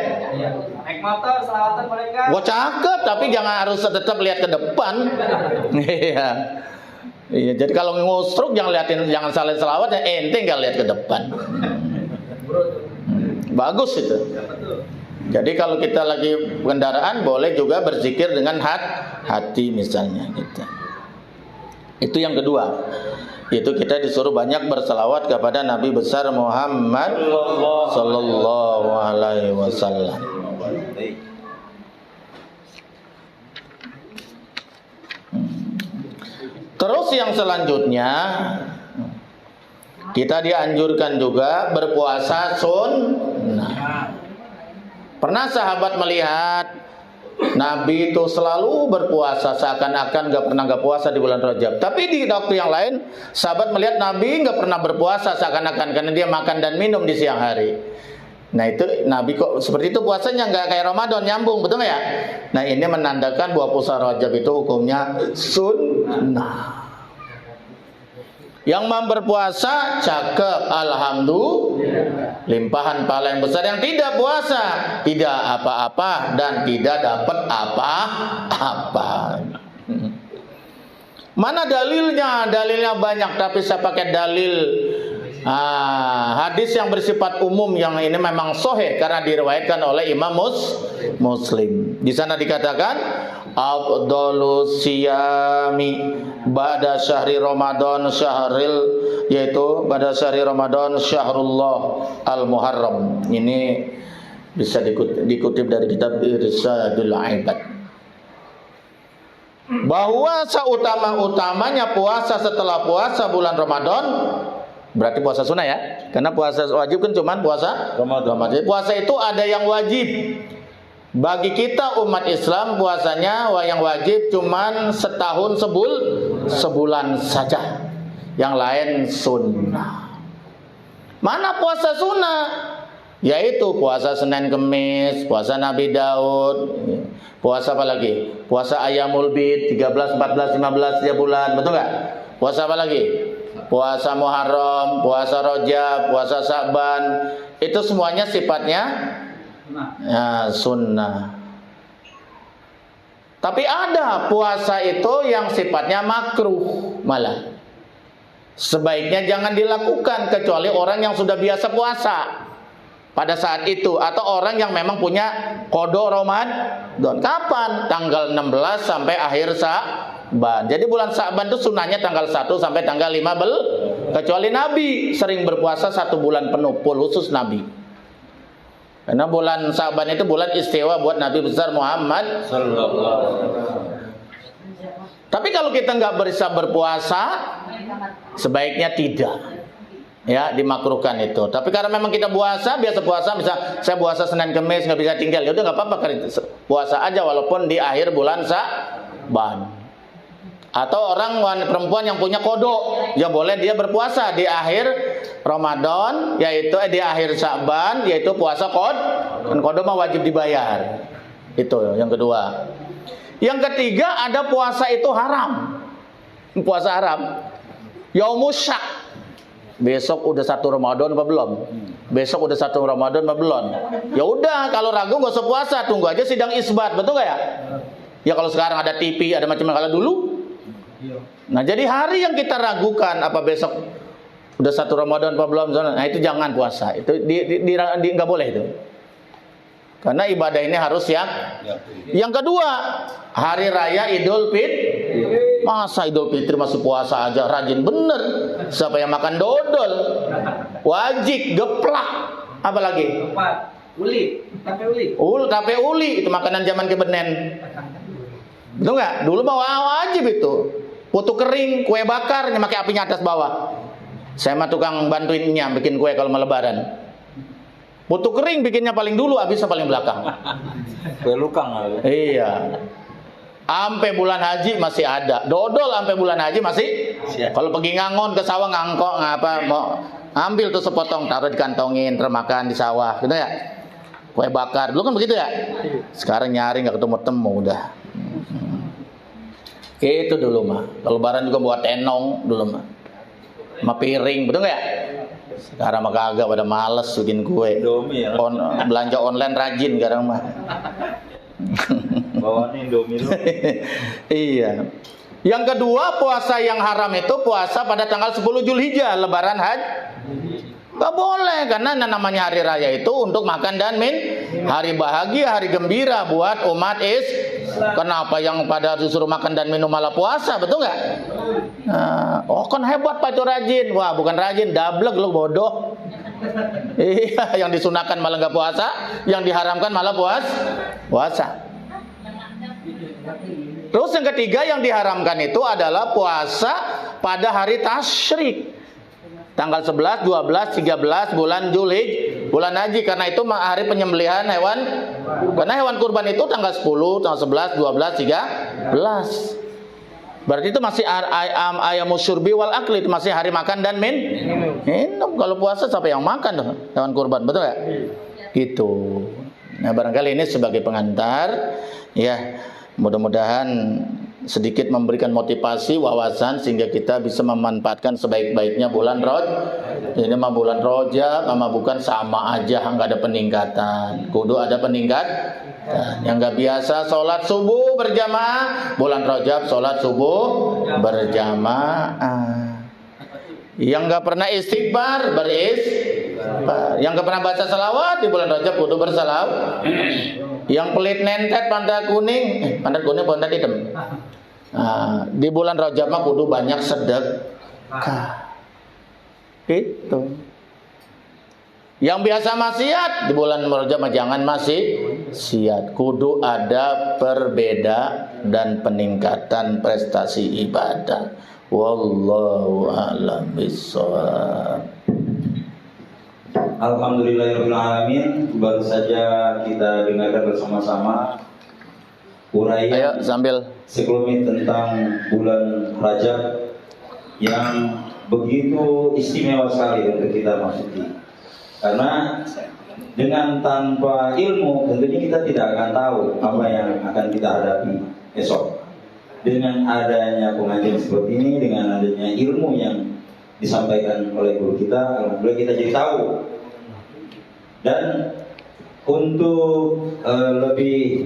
Naik motor, selawatan boleh nggak? Wah cakep, tapi jangan harus tetap lihat ke depan. Iya. Iya, jadi kalau ngustruk jangan salah selawat, ya ente nggak lihat ke depan. Bagus itu. Jadi kalau kita lagi kendaraan boleh juga berzikir dengan hati misalnya gitu. Itu yang kedua. Itu kita disuruh banyak berselawat kepada Nabi besar Muhammad sallallahu alaihi wasallam. Terus yang selanjutnya, kita dianjurkan juga berpuasa sunnah. Pernah sahabat melihat Nabi itu selalu berpuasa, seakan-akan gak puasa di bulan Rajab. Tapi di waktu yang lain, sahabat melihat Nabi gak pernah berpuasa seakan-akan, karena dia makan dan minum di siang hari. Nah itu Nabi kok seperti itu puasanya, gak kayak Ramadan, nyambung, betul gak ya? Nah ini menandakan bahwa puasa Rajab itu hukumnya sunnah. Yang mau berpuasa cakep, alhamdulillah, limpahan pahala yang besar. Yang tidak puasa tidak apa-apa dan tidak dapat apa-apa. Mana dalilnya? Dalilnya banyak, tapi saya pakai dalil hadis yang bersifat umum, yang ini memang sahih karena diriwayatkan oleh Imam Muslim. Di sana dikatakan afdhalus siyami ba'da syahri Ramadan yaitu pada syahri Ramadan syahrullah al-Muharram. Ini bisa dikutip dari kitab Irsadul Ibad. Bahwa seutama-utamanya puasa setelah puasa bulan Ramadan, berarti puasa sunnah ya, karena puasa wajib kan cuma puasa Ramadan. Jadi puasa itu ada yang wajib bagi kita umat Islam, puasanya yang wajib cuma setahun sebulan saja, yang lain sunnah. Mana puasa sunnah? Yaitu puasa Senin Kemis, puasa Nabi Daud, puasa apa lagi? Puasa Ayyamul Bid 13, 14, 15 tiap bulan, betul nggak? Puasa apa lagi? Puasa Muharram, puasa Rajab, puasa Sa'ban. Itu semuanya sifatnya sunnah. Tapi ada puasa itu yang sifatnya makruh malah. Sebaiknya jangan dilakukan kecuali orang yang sudah biasa puasa pada saat itu, atau orang yang memang punya qada Ramadan. Kapan? Tanggal 16 sampai akhir Sa'ban. Jadi bulan Sa'ban itu sunahnya tanggal 1 sampai tanggal 15. Kecuali Nabi sering berpuasa 1 bulan penuh, khusus Nabi. Karena bulan Sa'ban itu bulan istiwa buat Nabi besar Muhammad sallallahu alaihi wasallam. Tapi kalau kita nggak bisa berpuasa, sebaiknya tidak. Ya, dimakruhkan itu. Tapi karena memang kita biasa puasa, misal saya puasa Senin Kemis nggak bisa tinggal, ya udah nggak apa-apa, puasa aja walaupun di akhir bulan Sa'ban. Atau orang perempuan yang punya kodo, ya boleh dia berpuasa di akhir Ramadan, yaitu di akhir Sa'ban, yaitu puasa dan kodo mah wajib dibayar. Itu yang kedua. Yang ketiga, ada puasa itu haram. Puasa haram. Yaumus Syak. Besok udah 1 Ramadan apa belum? Besok udah 1 Ramadan apa belum? Ya udah, kalau ragu gak usah puasa, tunggu aja sidang isbat, betul gak ya? Ya kalau sekarang ada TV, ada macam-macam, kalau dulu. Nah, jadi hari yang kita ragukan apa besok udah 1 Ramadan apa belum, nah itu jangan puasa. Itu nggak boleh itu. Karena ibadah ini harus siap. Yang kedua, hari raya Idul Fitri. Masa Idul Fitri masih puasa aja, rajin bener. Siapa yang makan dodol? Wajib, geplak. Apa lagi? Uli, tape uli. Tape uli, itu makanan zaman kebenen. Betul nggak? Dulu mah wajib itu. Putu kering, kue bakar, pakai apinya atas bawah. Saya mah tukang bantuinnya bikin kue kalau mau lebaran. Putu kering bikinnya paling dulu, habisnya paling belakang. Kue lukang. Iya. Sampai bulan haji masih ada. Dodol sampai bulan haji masih. Kalau pergi ngangon ke sawah ngangkok mau ambil tuh sepotong, taruh di kantongin, termakan di sawah, gitu ya. Kue bakar dulu kan begitu ya. Sekarang nyari nggak ketemu udah. Itu dulu mah. Kalau lebaran juga buat tenong dulu mah. Sama piring, betul nggak ya? Sekarang mah kagak, pada males bikin kue. Indomie ya. Belanja online rajin sekarang mah. Bawaannya Indomie lu. Iya. Yang kedua, puasa yang haram itu puasa pada tanggal 10 Zulhijjah, lebaran haji. Gak boleh, karena namanya hari raya itu untuk makan dan hari bahagia, hari gembira buat umat Kenapa yang pada disuruh makan dan minum malah puasa, betul nggak? Oh kan hebat Pak itu rajin. Wah bukan rajin, dablek lu bodoh. Iya, yang disunahkan malah nggak puasa, yang diharamkan malah puasa. Terus yang ketiga yang diharamkan itu adalah puasa pada hari tasyrik. Tanggal 11, 12, 13 bulan Zulhijjah, bulan haji, karena itu hari penyembelihan hewan. Karena hewan kurban itu tanggal 10, tanggal 11, 12, 13. Berarti itu masih ayamus syurbi wal akli, itu masih hari makan dan minum. Kalau puasa siapa yang makan tuh hewan kurban, betul ya? Gitu. Nah, barangkali ini sebagai pengantar ya, mudah-mudahan sedikit memberikan motivasi, wawasan sehingga kita bisa memanfaatkan sebaik-baiknya bulan Rajab. Ini mah bulan Rajab sama bukan sama aja, nggak ada peningkatan. Kudu ada peningkatan. Yang nggak biasa sholat subuh berjamaah, bulan Rajab sholat subuh berjamaah. Yang nggak pernah istighfar beristighfar. Yang nggak pernah baca salawat di bulan Rajab kudu bersalawat. Yang pelit nentet pantat kuning, pantat hitam. Nah, di bulan Rajab mah kudu banyak sedekah. Itu. Yang biasa maksiat di bulan Rajab mah jangan maksiat. Kudu ada perbeda dan peningkatan prestasi ibadah. Wallahu a'lam bishawab. Alhamdulillahirrahmanirrahim. Baru saja kita dengarkan bersama-sama uraian Ayo sambil sekelumit tentang bulan Rajab yang begitu istimewa sekali untuk kita masuki. Karena dengan tanpa ilmu tentunya kita tidak akan tahu apa yang akan kita hadapi esok. Dengan adanya pengajian seperti ini, dengan adanya ilmu yang disampaikan oleh guru kita, alhamdulillah kita jadi tahu. Dan untuk lebih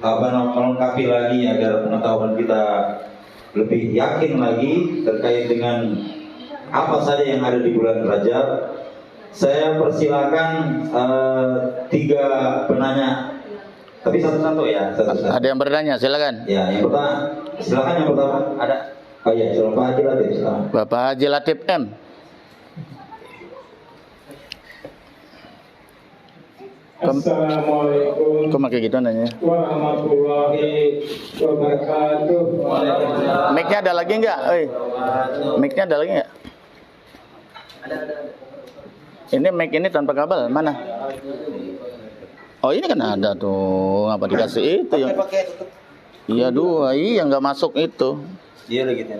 melengkapi lagi agar pengetahuan kita lebih yakin lagi terkait dengan apa saja yang ada di bulan Rajab, saya persilakan 3 penanya, tapi satu-satu ya. Satu-satu. ada yang bertanya, silakan. Ya, yang pertama, silakan yang pertama ada. Oh iya, silakan Pak Haji Latif, silakan. Bapak Haji Latif M. Assalamualaikum Kok pakai gitu nanya? warahmatullahi wabarakatuh. Mic-nya ada lagi enggak? Mic-nya ada lagi enggak? Ini mic ini tanpa kabel, mana? Oh ini kan ada tuh, ngapa dikasih itu yang? Iya 2, iya nggak masuk itu. Iya lagi gitu.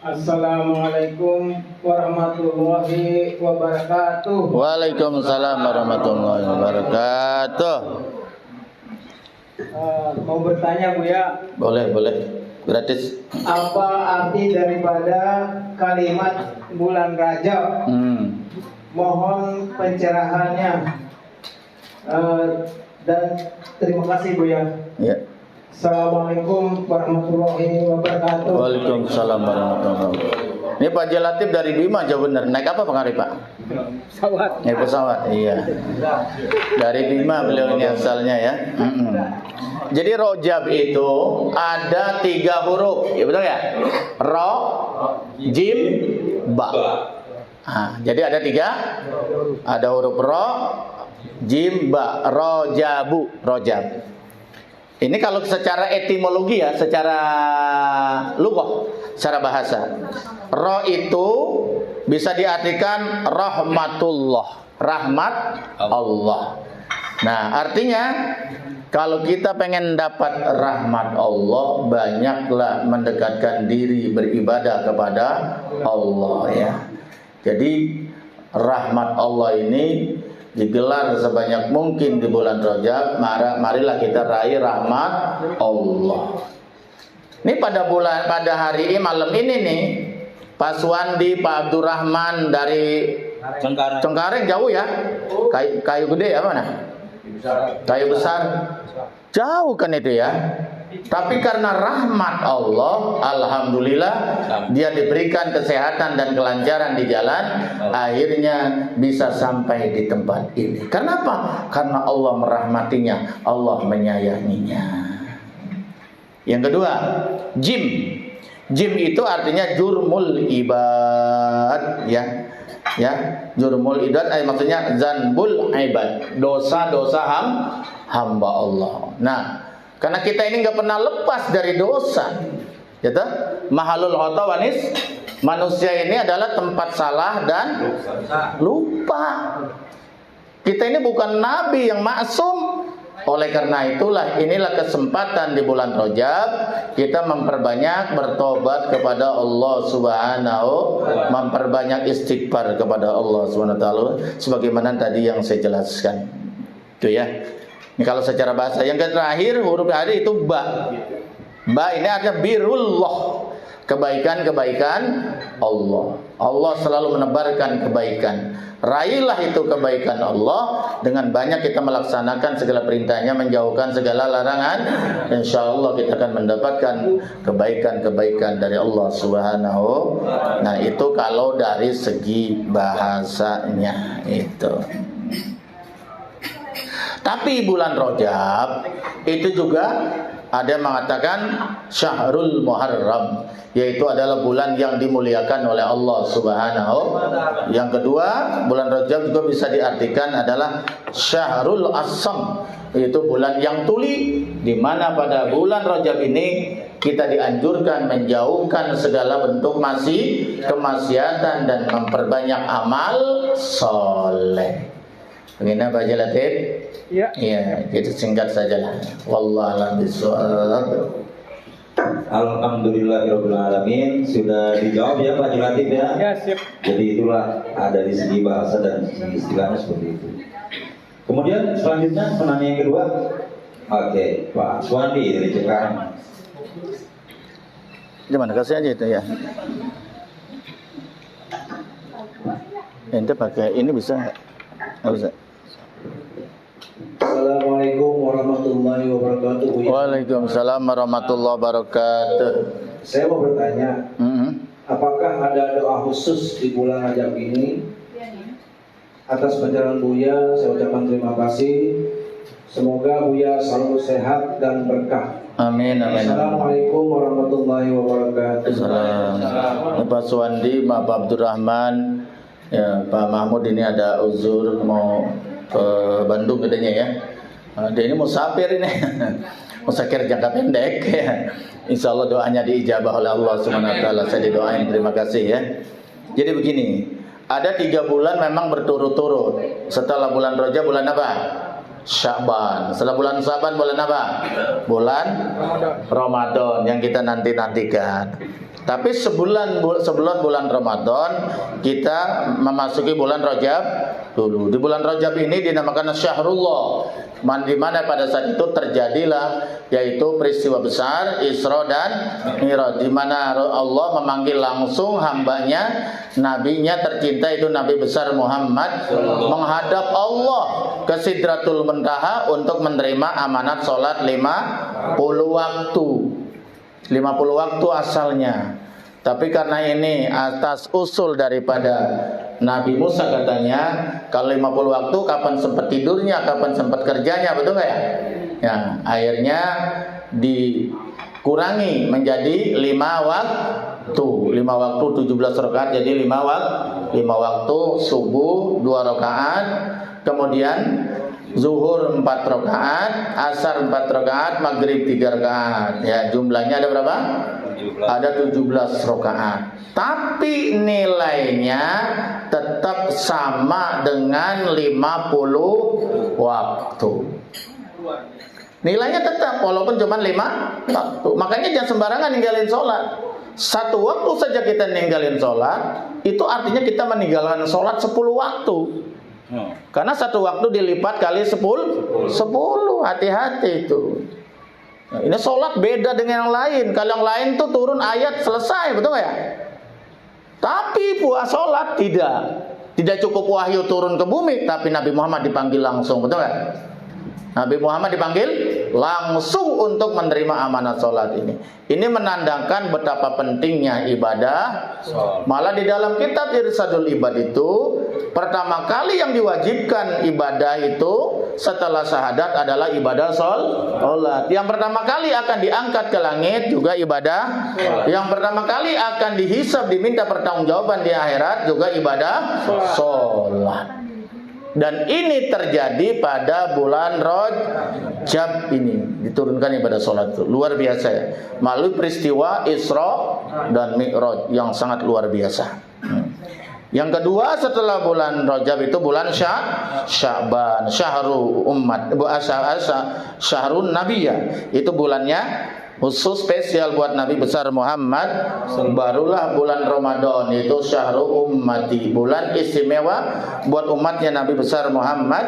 Assalamualaikum warahmatullahi wabarakatuh. Waalaikumsalam warahmatullahi wabarakatuh. Mau bertanya Bu ya, Boleh, gratis. apa arti daripada kalimat bulan Rajab? Mohon pencerahannya. Dan terima kasih Bu ya. Ya. Assalamualaikum warahmatullahi wabarakatuh. Waalaikumsalam warahmatullahi wabarakatuh. Ini Pak Jalatif dari Bima, jauh bener. Naik apa pengaruh Pak? Pesawat. Naik pesawat, iya. Dari Bima beliau ini asalnya ya. Jadi Rajab itu ada 3 huruf, ya betul ya? Ro, Jim, Ba. Nah, jadi ada 3, ada huruf Ro, Jim, Ba. Rajabu, Rajab. Ini kalau secara etimologi ya, secara lughah, secara bahasa. Ro itu bisa diartikan rahmatullah, rahmat Allah. Nah, artinya kalau kita pengen dapat rahmat Allah, banyaklah mendekatkan diri beribadah kepada Allah ya. Jadi rahmat Allah ini digelar sebanyak mungkin di bulan Rajab. Marilah kita raih rahmat Allah. Ini pada hari ini, malam ini nih, Pak Suwandi, Pak Abdurrahman dari Cengkareng jauh ya. Kayu gede apa mana? Kayu besar. Jauh kan itu ya. Tapi karena rahmat Allah, alhamdulillah dia diberikan kesehatan dan kelancaran di jalan, akhirnya bisa sampai di tempat ini. Kenapa? Karena Allah merahmatinya, Allah menyayanginya. Yang kedua, jim. Jim itu artinya jurmul ibad, ya. Ya, jurmul ibad maksudnya zanbul ibad, dosa-dosa hamba Allah. Nah, karena kita ini nggak pernah lepas dari dosa, gitu. Mahalul khata wanis, manusia ini adalah tempat salah dan lupa. Kita ini bukan nabi yang maksum. Oleh karena itulah, inilah kesempatan di bulan Rajab kita memperbanyak bertobat kepada Allah Subhanahu, memperbanyak istighfar kepada Allah Subhanahu wa taala sebagaimana tadi yang saya jelaskan. Itu ya. Ini kalau secara bahasa. Yang terakhir huruf hari itu ba. Ba ini artinya birullah, kebaikan-kebaikan Allah. Allah selalu menebarkan kebaikan. Raihlah itu kebaikan Allah dengan banyak kita melaksanakan segala perintahnya, menjauhkan segala larangan. Insya Allah kita akan mendapatkan kebaikan-kebaikan dari Allah Subhanahu. Nah itu kalau dari segi bahasanya itu. Tapi bulan Rajab itu juga ada yang mengatakan Syahrul Muharram, yaitu adalah bulan yang dimuliakan oleh Allah Subhanahu. Yang kedua, bulan Rajab juga bisa diartikan adalah Syahrul Asam, yaitu bulan yang tuli, di mana pada bulan Rajab ini kita dianjurkan menjauhkan segala bentuk kemaksiatan dan memperbanyak amal soleh. Begini Pak Jalatin? Ya. Iya, kita singkat sajalah. Wallahu a'lam bishawab. Alhamdulillahirabbil alamin. Sudah dijawab ya Pak Jalatin ya? Ya, siap. Jadi itulah ada di segi bahasa dan segi istilahnya seperti itu. Kemudian selanjutnya penanya yang kedua. Oke, Pak Suwandi dari Cikarang. Gimana kasih aja itu ya. Ente pakai ini bisa nggak? Nggak bisa. Assalamualaikum warahmatullahi wabarakatuh. Waalaikumsalam warahmatullahi wabarakatuh. Saya mau bertanya, apakah ada doa khusus di bulan Rajab ini? Atas penjelasan Buya, saya ucapkan terima kasih. Semoga Buya selalu sehat dan berkah. Amin, amin. Assalamualaikum warahmatullahi wabarakatuh. Assalamualaikum. Pak Suwandi, Pak Abdurrahman, ya Pak Mahmud ini ada uzur mau ke Bandung katanya ya. Dia ini musafir ini, musafir jangka pendek ya. Insya Allah doanya diijabah oleh Allah Subhanahu Wa Taala. Saya didoain, terima kasih ya. Jadi begini, ada 3 bulan memang berturut-turut. Setelah bulan Rajab bulan apa? Sya'ban. Setelah bulan Sya'ban bulan apa? Bulan Ramadan yang kita nantikan. Tapi sebelum bulan Ramadan kita memasuki bulan Rajab dulu. Di bulan Rajab ini dinamakan Syahrullah, di mana pada saat itu terjadilah yaitu peristiwa besar Isra dan Mi'raj, di mana Allah memanggil langsung hambanya, nabinya tercinta itu Nabi besar Muhammad menghadap Allah ke Sidratul Muntaha untuk menerima amanat sholat 50 waktu. 50 waktu asalnya. Tapi karena ini atas usul daripada Nabi Musa katanya, kalau 50 waktu kapan sempat tidurnya, kapan sempat kerjanya, betul nggak ya? Ya, akhirnya dikurangi menjadi 5 waktu. 5 waktu 17 rakaat jadi 5 waktu, subuh 2 rakaat, kemudian zuhur 4 rakaat, asar 4 rakaat, maghrib 3 rakaat. Ya, jumlahnya ada berapa? Ada 17 rakaat. Tapi nilainya tetap sama dengan 50 waktu. Nilainya tetap walaupun cuma 5 waktu. Makanya jangan sembarangan ninggalin sholat. 1 waktu saja kita ninggalin sholat, itu artinya kita meninggalkan sholat 10 waktu. Karena 1 waktu dilipat kali 10, hati-hati itu. Nah, ini sholat beda dengan yang lain. Kalau yang lain tuh turun ayat selesai, betul nggak ya? Tapi puasa sholat tidak cukup wahyu turun ke bumi, tapi Nabi Muhammad dipanggil langsung, betul nggak? Nabi Muhammad dipanggil langsung untuk menerima amanat sholat ini. Ini menandakan betapa pentingnya ibadah. Malah di dalam kitab Irsadul Ibad itu pertama kali yang diwajibkan ibadah itu setelah syahadat adalah ibadah sholat. Yang pertama kali akan diangkat ke langit juga ibadah. Yang pertama kali akan dihisab, diminta pertanggungjawaban di akhirat juga ibadah sholat. Dan ini terjadi pada bulan Rajab ini, diturunkan ibadah sholat itu luar biasa ya, melalui peristiwa Isra dan Mi'raj yang sangat luar biasa. Yang kedua setelah bulan Rajab itu bulan Sya'ban, syahrul ummat, syahrun nabiyah, itu bulannya khusus spesial buat Nabi besar Muhammad, barulah bulan Ramadan itu syahrul ummati, bulan istimewa buat umatnya Nabi besar Muhammad.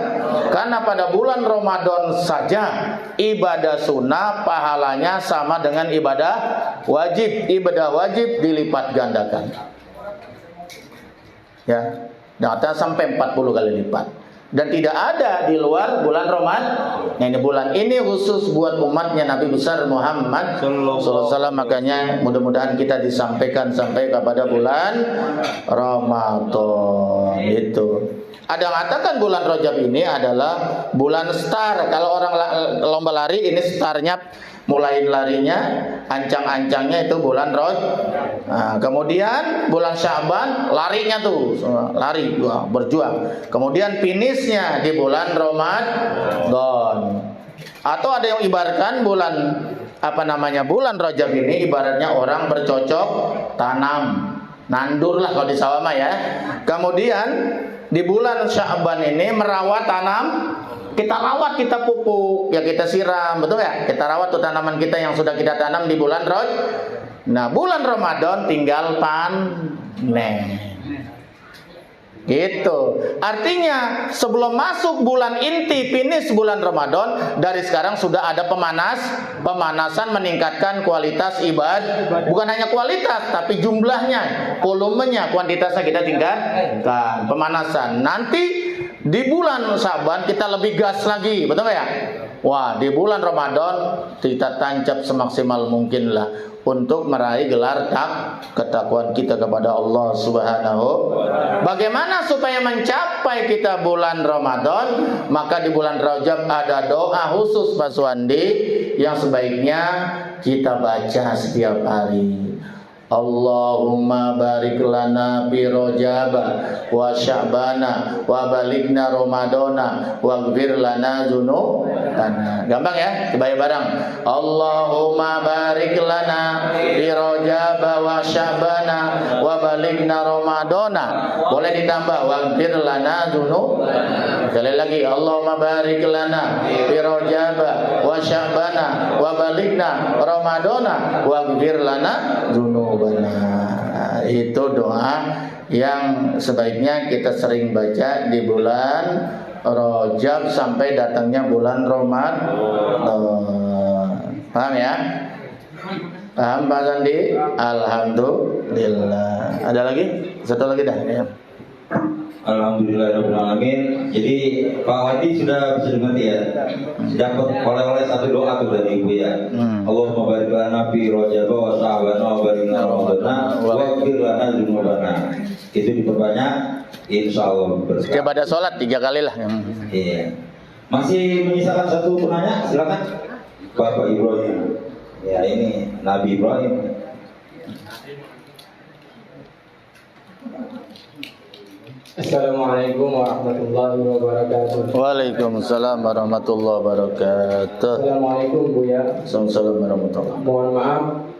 Karena pada bulan Ramadan saja ibadah sunnah pahalanya sama dengan ibadah wajib. Ibadah wajib dilipat gandakan. Ya, data sampai 40 kali lipat. Dan tidak ada di luar bulan Ramadan. Nah, ini bulan ini khusus buat umatnya Nabi besar Muhammad sallallahu alaihi wasallam. Makanya mudah-mudahan kita disampaikan sampai kepada bulan Ramadan itu. Ada yang mengatakan bulan Rajab ini adalah bulan star. Kalau orang lomba lari ini startnya mulai larinya, ancang-ancangnya itu bulan Rajab. Nah, kemudian bulan Sya'ban larinya tuh, lari berjuang. Kemudian finishnya di bulan Ramadan. Atau ada yang ibaratkan bulan bulan Rajab ini ibaratnya orang bercocok tanam, nandur lah kalau di sawah mah ya. Kemudian di bulan Sya'ban ini merawat tanam. Kita rawat, kita pupuk, ya kita siram, betul ya? Kita rawat tuh tanaman kita yang sudah kita tanam di bulan Rajab. Nah, bulan Ramadan tinggal panen. Gitu. Artinya sebelum masuk bulan inti finish bulan Ramadan, dari sekarang sudah ada pemanasan meningkatkan kualitas ibadah. Bukan hanya kualitas tapi jumlahnya, volumenya, kuantitasnya kita tingkatkan. Pemanasan. Nanti di bulan Sya'ban kita lebih gas lagi, betul nggak ya? Wah, di bulan Ramadan kita tancap semaksimal mungkin lah untuk meraih gelar ketakwaan kita kepada Allah Subhanahu. Bagaimana supaya mencapai kita bulan Ramadan? Maka di bulan Rajab ada doa khusus Pak Suwandi yang sebaiknya kita baca setiap hari. Allahumma barik lana fi Rajab wa Sya'bana wa balighna Ramadana waghfir lana dzunubana. Gampang ya? Coba bareng. Allahumma barik lana fi Rajab wa Sya'bana wa balighna Ramadana. Boleh ditambah waghfir lana dzunubana. Sekali lagi, Allahumma barik lana fi Rajab wa Sya'bana wa balighna Ramadana waghfir lana dzunubana. Nah, itu doa yang sebaiknya kita sering baca di bulan Rajab sampai datangnya bulan Ramadan. Paham ya? Paham Pak Sandi? Alhamdulillah. Ada lagi? Satu lagi dah ya. Alhamdulillahirrahmanirrahim. Jadi Pak Wadi sudah bisa dimengerti ya. Dapat oleh satu doa tuh dari Ibu ya. Allahumma barik lana fi Rajab wa Sya'ban wa balighna Ramadana waghfir lana dzunubana. Itu diperbanyak insyaallah. Setiap ada sholat 3 kali lah. Iya. Masih menyisakan satu penanya, silakan. Bapak Ibrahim. Ya, ini Nabi Ibrahim. Assalamualaikum warahmatullahi wabarakatuh. Waalaikumsalam warahmatullahi wabarakatuh. Assalamualaikum Buya. Assalamualaikum warahmatullahi wabarakatuh. Mohon maaf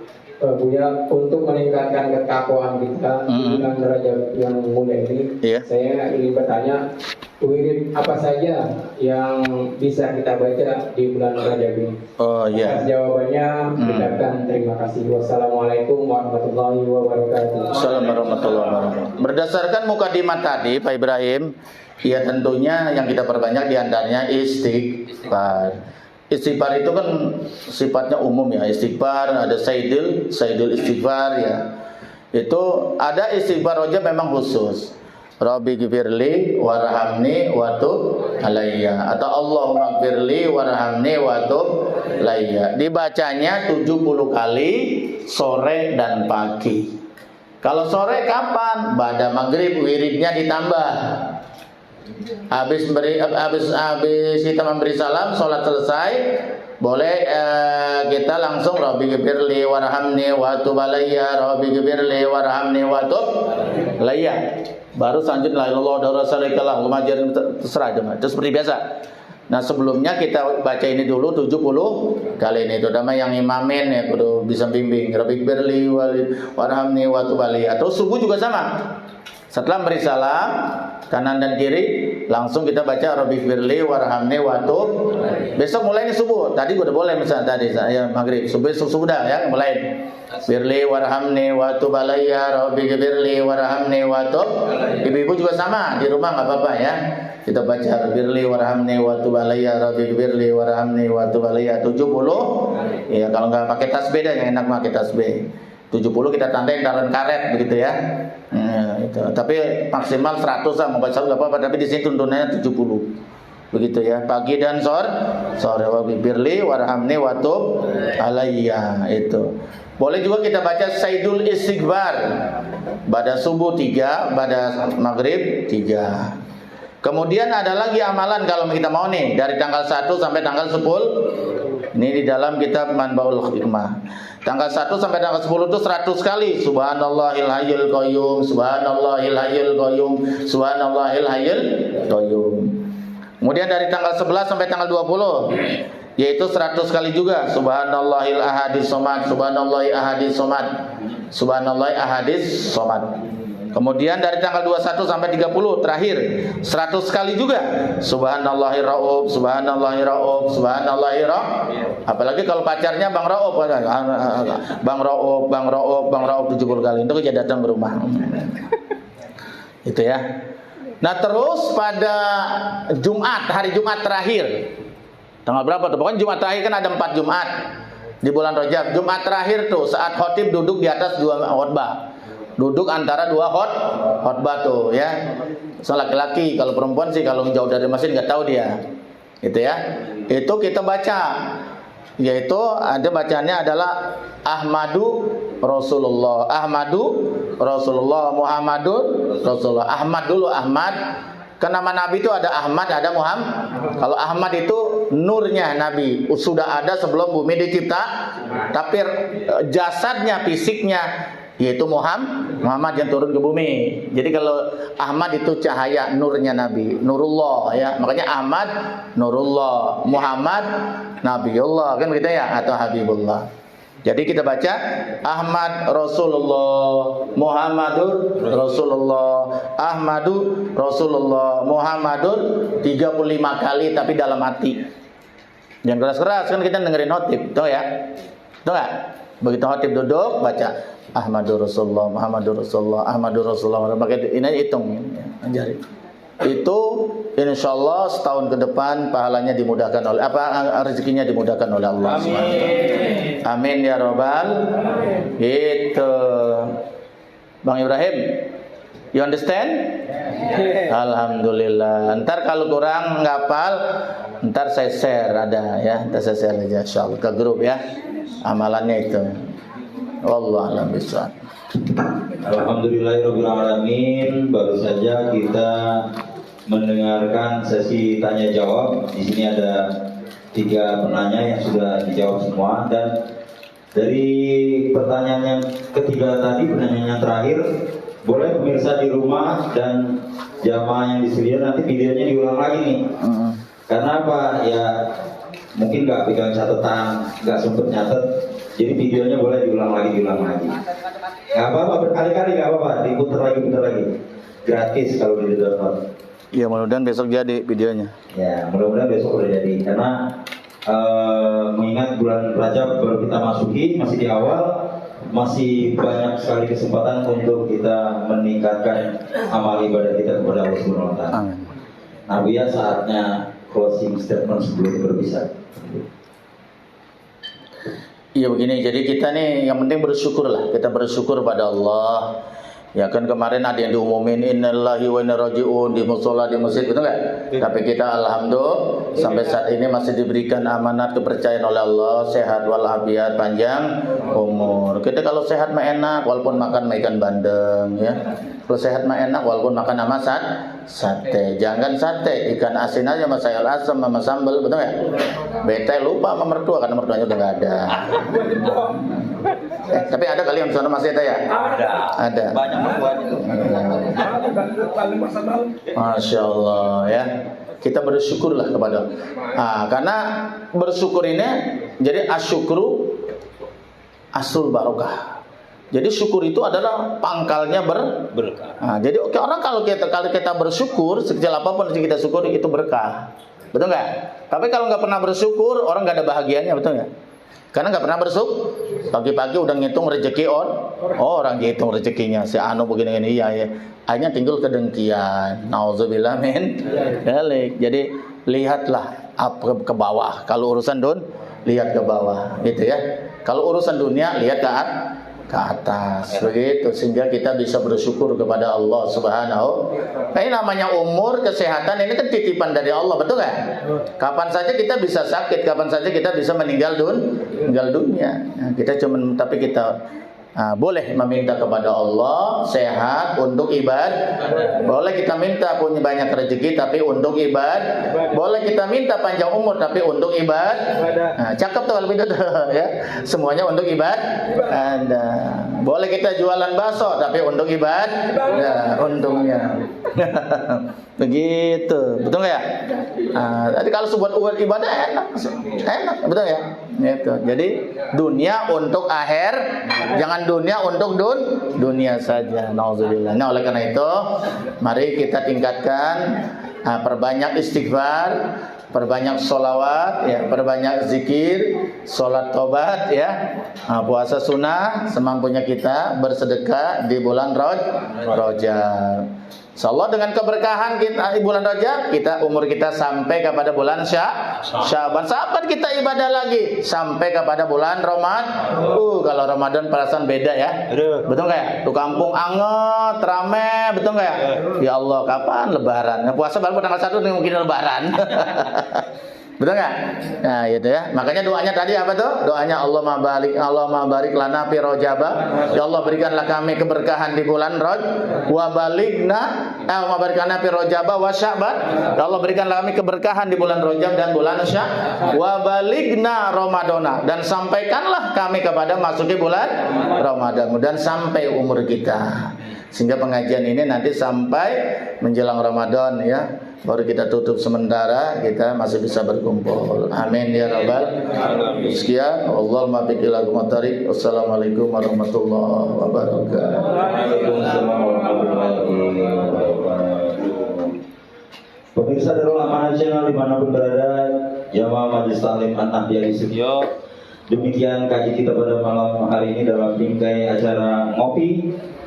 Buya, untuk meningkatkan ketakwaan kita di bulan Rajab yang mulia ini, saya ingin bertanya, wirid apa saja yang bisa kita baca di bulan Rajab ini? Oh iya. Atas jawabannya berikan terima kasih. Wassalamualaikum warahmatullahi wabarakatuh. Assalamualaikum warahmatullahi wabarakatuh. Berdasarkan mukadimah tadi Pak Ibrahim, ya tentunya yang kita perbanyak diantaranya istighfar. Istighfar itu kan sifatnya umum ya. Istighfar ada sayyidul istighfar ya. Itu ada istighfar Rajab memang khusus. Rabbi gfirli warhamni wa tub alayya, atau Allahumma gfirli warhamni wa tub alayya. Dibacanya 70 kali sore dan pagi. Kalau sore kapan? Pada maghrib wiridnya ditambah. Habis kita memberi salam, sholat selesai, boleh kita langsung Rabbi gfirli warhamni wa tub alayya, Rabbi gfirli warhamni wa tub alayya. Baru selanjutnya la ilaha illallah lumajar, terserah aja, itu seperti biasa. Nah sebelumnya kita baca ini dulu 70 kali ini, terutama yang imamin ya kudu bisa bimbing Rabbi gfirli warhamni wa tub alayya. Atau subuh juga sama. Setelah beri salam kanan dan kiri. Langsung kita baca Rabbighfirli warhamni watub. Besok mulai nih subuh. Tadi udah boleh misalnya tadi ya maghrib. Besok sudah ya mulai. Firli warhamni watub alayya Rabbighfirli warhamni watub. Ibu-ibu juga sama di rumah nggak apa-apa ya. Kita baca Rabbighfirli warhamni watub alayya Rabbighfirli warhamni watub alayya 70. Ya kalau nggak pakai tasbih dah, yang enak pakai tasbih. 70 kita tandain taruh karet begitu ya. Itu. Tapi maksimal 100 lah, mau baca enggak apa-apa, tapi di sini tuntunannya 70. Begitu ya. Pagi dan sore Rabbighfirli warhamni watub alayya itu. Boleh juga kita baca Sayyidul Istighfar. Pada subuh 3, pada maghrib 3. Kemudian ada lagi amalan kalau kita mau nih dari tanggal 1 sampai tanggal 10. Ini di dalam kitab Manbaul Hikmah. Tanggal 1 sampai tanggal 10 itu 100 kali Subhanallahil hayyul qayyum, Subhanallahil hayyul qayyum, Subhanallahil hayyul qayyum. Kemudian dari tanggal 11 sampai tanggal 20 yaitu 100 kali juga Subhanallahil ahadis somad, Subhanallahil ahadis somad, Subhanallahil ahadis somad. Kemudian dari tanggal 21 sampai 30 terakhir 100 kali juga Subhanallahir raub, Subhanallahir raub, Subhanallahir raub. Apalagi kalau pacarnya Bang Raub, Bang Raub, Bang Raub, Bang Raub 70 kali. Itu dia datang ke rumah. Itu ya. Nah, terus pada Jumat, hari Jumat terakhir. Tanggal berapa tuh? Pokoknya Jumat terakhir kan ada 4 Jumat di bulan Rajab. Jumat terakhir tuh saat khotib duduk di atas 2 khotbah. Duduk antara 2 khotbah tuh ya. So laki-laki, kalau perempuan sih kalau jauh dari masjid nggak tahu dia. Itu ya. Itu kita baca. Yaitu ada bacanya adalah Ahmadu Rasulullah, Ahmadu Rasulullah, Muhammadun Rasulullah. Ahmad dulu, Ahmad. Karena nama Nabi itu ada Ahmad, ada Muhammad. Kalau Ahmad itu nurnya Nabi, sudah ada sebelum bumi dicipta. Tapi jasadnya, fisiknya yaitu Muhammad yang turun ke bumi. Jadi kalau Ahmad itu cahaya nurnya Nabi, Nurullah ya. Makanya Ahmad Nurullah, Muhammad Nabiullah kan begitu ya, atau Habibullah. Jadi kita baca Ahmad Rasulullah, Muhammadur Rasulullah, Ahmadu Rasulullah, Muhammadun 35 kali tapi dalam hati. Jangan keras-keras kan kita dengerin khotib, tahu ya? Tahu enggak? Begitu khotib duduk baca Ahmadur Rasulullah, Muhammadur Rasulullah, Ahmadur Rasulullah. Pakai ini hitung jari. Itu insyaallah setahun ke depan pahalanya dimudahkan oleh rezekinya dimudahkan oleh Allah. Amin. Amin ya robbal. Itu Bang Ibrahim, you understand? Alhamdulillah. Ntar kalau kurang ngapal, ntar saya share ada ya, ntar saya share aja insyaallah ke grup ya. Amalannya itu. Wallahu a'lam bishawab. Alhamdulillahirabbil alamin. Baru saja kita mendengarkan sesi tanya jawab. Di sini ada 3 penanya yang sudah dijawab semua, dan dari pertanyaan yang ketiga tadi, pertanyaan yang terakhir, boleh pemirsa di rumah dan jamaah yang disedia nanti videonya diulang lagi nih. Karena apa? Ya mungkin nggak pegang catatan, nggak sempet nyatet. Jadi videonya boleh diulang lagi. Nggak apa-apa, berkali-kali nggak apa-apa, diputar lagi. Gratis kalau di download. Ya mudah-mudahan besok jadi videonya. Ya mudah-mudahan besok udah jadi. Karena mengingat bulan Rajab baru kita masuki, masih di awal, masih banyak sekali kesempatan untuk kita meningkatkan amal ibadah kita kepada Allah Subhanahu wa taala. Amin. Nah, ya saatnya closing statement sebelum berpisah. Iya begini, jadi kita nih yang penting bersyukur lah. Kita bersyukur pada Allah. Ya kan kemarin ada yang diumumin innalillahi wa inna raji'un di mushola di masjid, betul enggak? Tapi kita alhamdulillah sampai saat ini masih diberikan amanat kepercayaan oleh Allah, sehat walafiat, panjang umur. Kita kalau sehat mah enak walaupun makan ikan bandeng ya. Kalau sehat mah enak walaupun makan sama sate. Jangan sate, ikan asin aja sama sayur asam sama sambal, betul enggak? Bete lupa sama mertua karena mertuanya udah enggak ada. Tapi ada kali yang sana masih ada ya? Ada. Banyak mertuanya tuh. Masya Allah ya. Kita bersyukurlah kepada. Karena bersyukur ini jadi asyukru asul barokah. Jadi syukur itu adalah pangkalnya berkah. Nah, jadi orang kalau kita bersyukur, sekecil apapun yang kita syukuri itu berkah. Betul nggak? Tapi kalau nggak pernah bersyukur, orang nggak ada bahagianya, betul nggak? Karena nggak pernah bersyukur. Pagi-pagi udah ngitung rezeki orang dihitung rezekinya. Si anu begini-gini, iya ya. Akhirnya tinggal kedengkian. Nauzubillah min dzalik. Jadi lihatlah ke bawah. Kalau urusan lihat ke bawah, gitu ya. Kalau urusan dunia lihat ke atas, begitu, sehingga kita bisa bersyukur kepada Allah Subhanahu. Nah, ini namanya umur, kesehatan, ini kan titipan dari Allah, betul kan? Kapan saja kita bisa sakit, kapan saja kita bisa meninggal dunia. Nah, tapi kita boleh meminta kepada Allah sehat untuk ibadah. Boleh kita minta punya banyak rezeki tapi untuk ibadah. Boleh kita minta panjang umur tapi untuk ibadah. Nah, cakep tuh kalau begitu ya. Semuanya untuk ibadah. Boleh kita jualan bakso tapi untuk ibadah. Ya, untungnya. Begitu, betul nggak ya? Jadi kalau buat ibadah enak, betul ya? Gitu. Jadi dunia untuk akhir, jangan dunia untuk dunia saja. Nauzubillah. Nah, oleh karena itu, mari kita tingkatkan, perbanyak istighfar, perbanyak sholawat, ya, perbanyak zikir, sholat tobat, ya, puasa sunnah semampunya kita, bersedekah di bulan Rajab. Insyaallah dengan keberkahan kita di bulan Rajab, umur kita sampai kepada bulan Syaban. Sahabat kita ibadah lagi sampai kepada bulan Ramadan. Kalau Ramadan perasaan beda ya. Betul nggak ya? Di kampung anget, rame, betul nggak ya? Ya Allah, kapan Lebaran? Nah, puasa baru tanggal 1 nih mungkin Lebaran. Betul nggak? Nah, gitu ya. Makanya doanya tadi apa tuh? Doanya Allahumma barik lana fi Rajaba. Ya Allah, berikanlah kami keberkahan di bulan Rajab. Wa barik lana fi Rajaba wa Sya'ban. Ya Allah, berikanlah kami keberkahan di bulan Rajab dan bulan Sya'ban. Wa baligna Ramadana, dan sampaikanlah kami kepada masuki bulan Ramadan dan sampai umur kita. Sehingga pengajian ini nanti sampai menjelang Ramadan ya. Baru kita tutup sementara, kita masih bisa berkumpul. Amin ya rabbal alamin. Sekian, Allahumma biqil lakum tarik. Wassalamualaikum warahmatullahi wabarakatuh. Waalaikumsalam warahmatullahi wabarakatuh. Pemirsa Darul Amanah Channel dimanapun berada, jamaah Majelis Taklim An-Nahdiya di studio. Demikian kaji kita pada malam hari ini dalam bingkai acara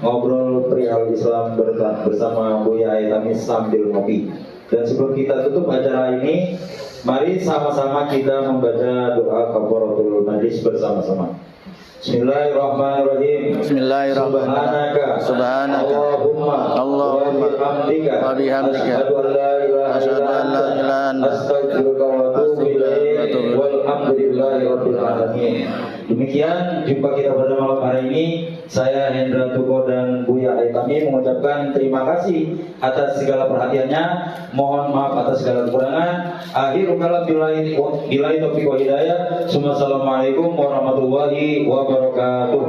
ngobrol perihal Islam bersama Buya Haitami sambil ngopi. Dan sebelum kita tutup acara ini, mari sama-sama kita membaca doa kafaratul majlis bersama-sama. Bismillahirrahmanirrahim. Bismillahirrahmanirrahim. Subhanaka Allahumma wa bihamdika asyhadu an la ilaha illa anta astaghfiruka wa atubu ilaik. Walhamdulillahirabbil alamin. Demikian jumpa kita pada malam hari ini. Saya Hendra Tuko dan Buya Haitami mengucapkan terima kasih atas segala perhatiannya. Mohon maaf atas segala kekurangan. Akhirul kalam billahi taufiq wa hidayah. Assalamualaikum warahmatullahi wabarakatuh.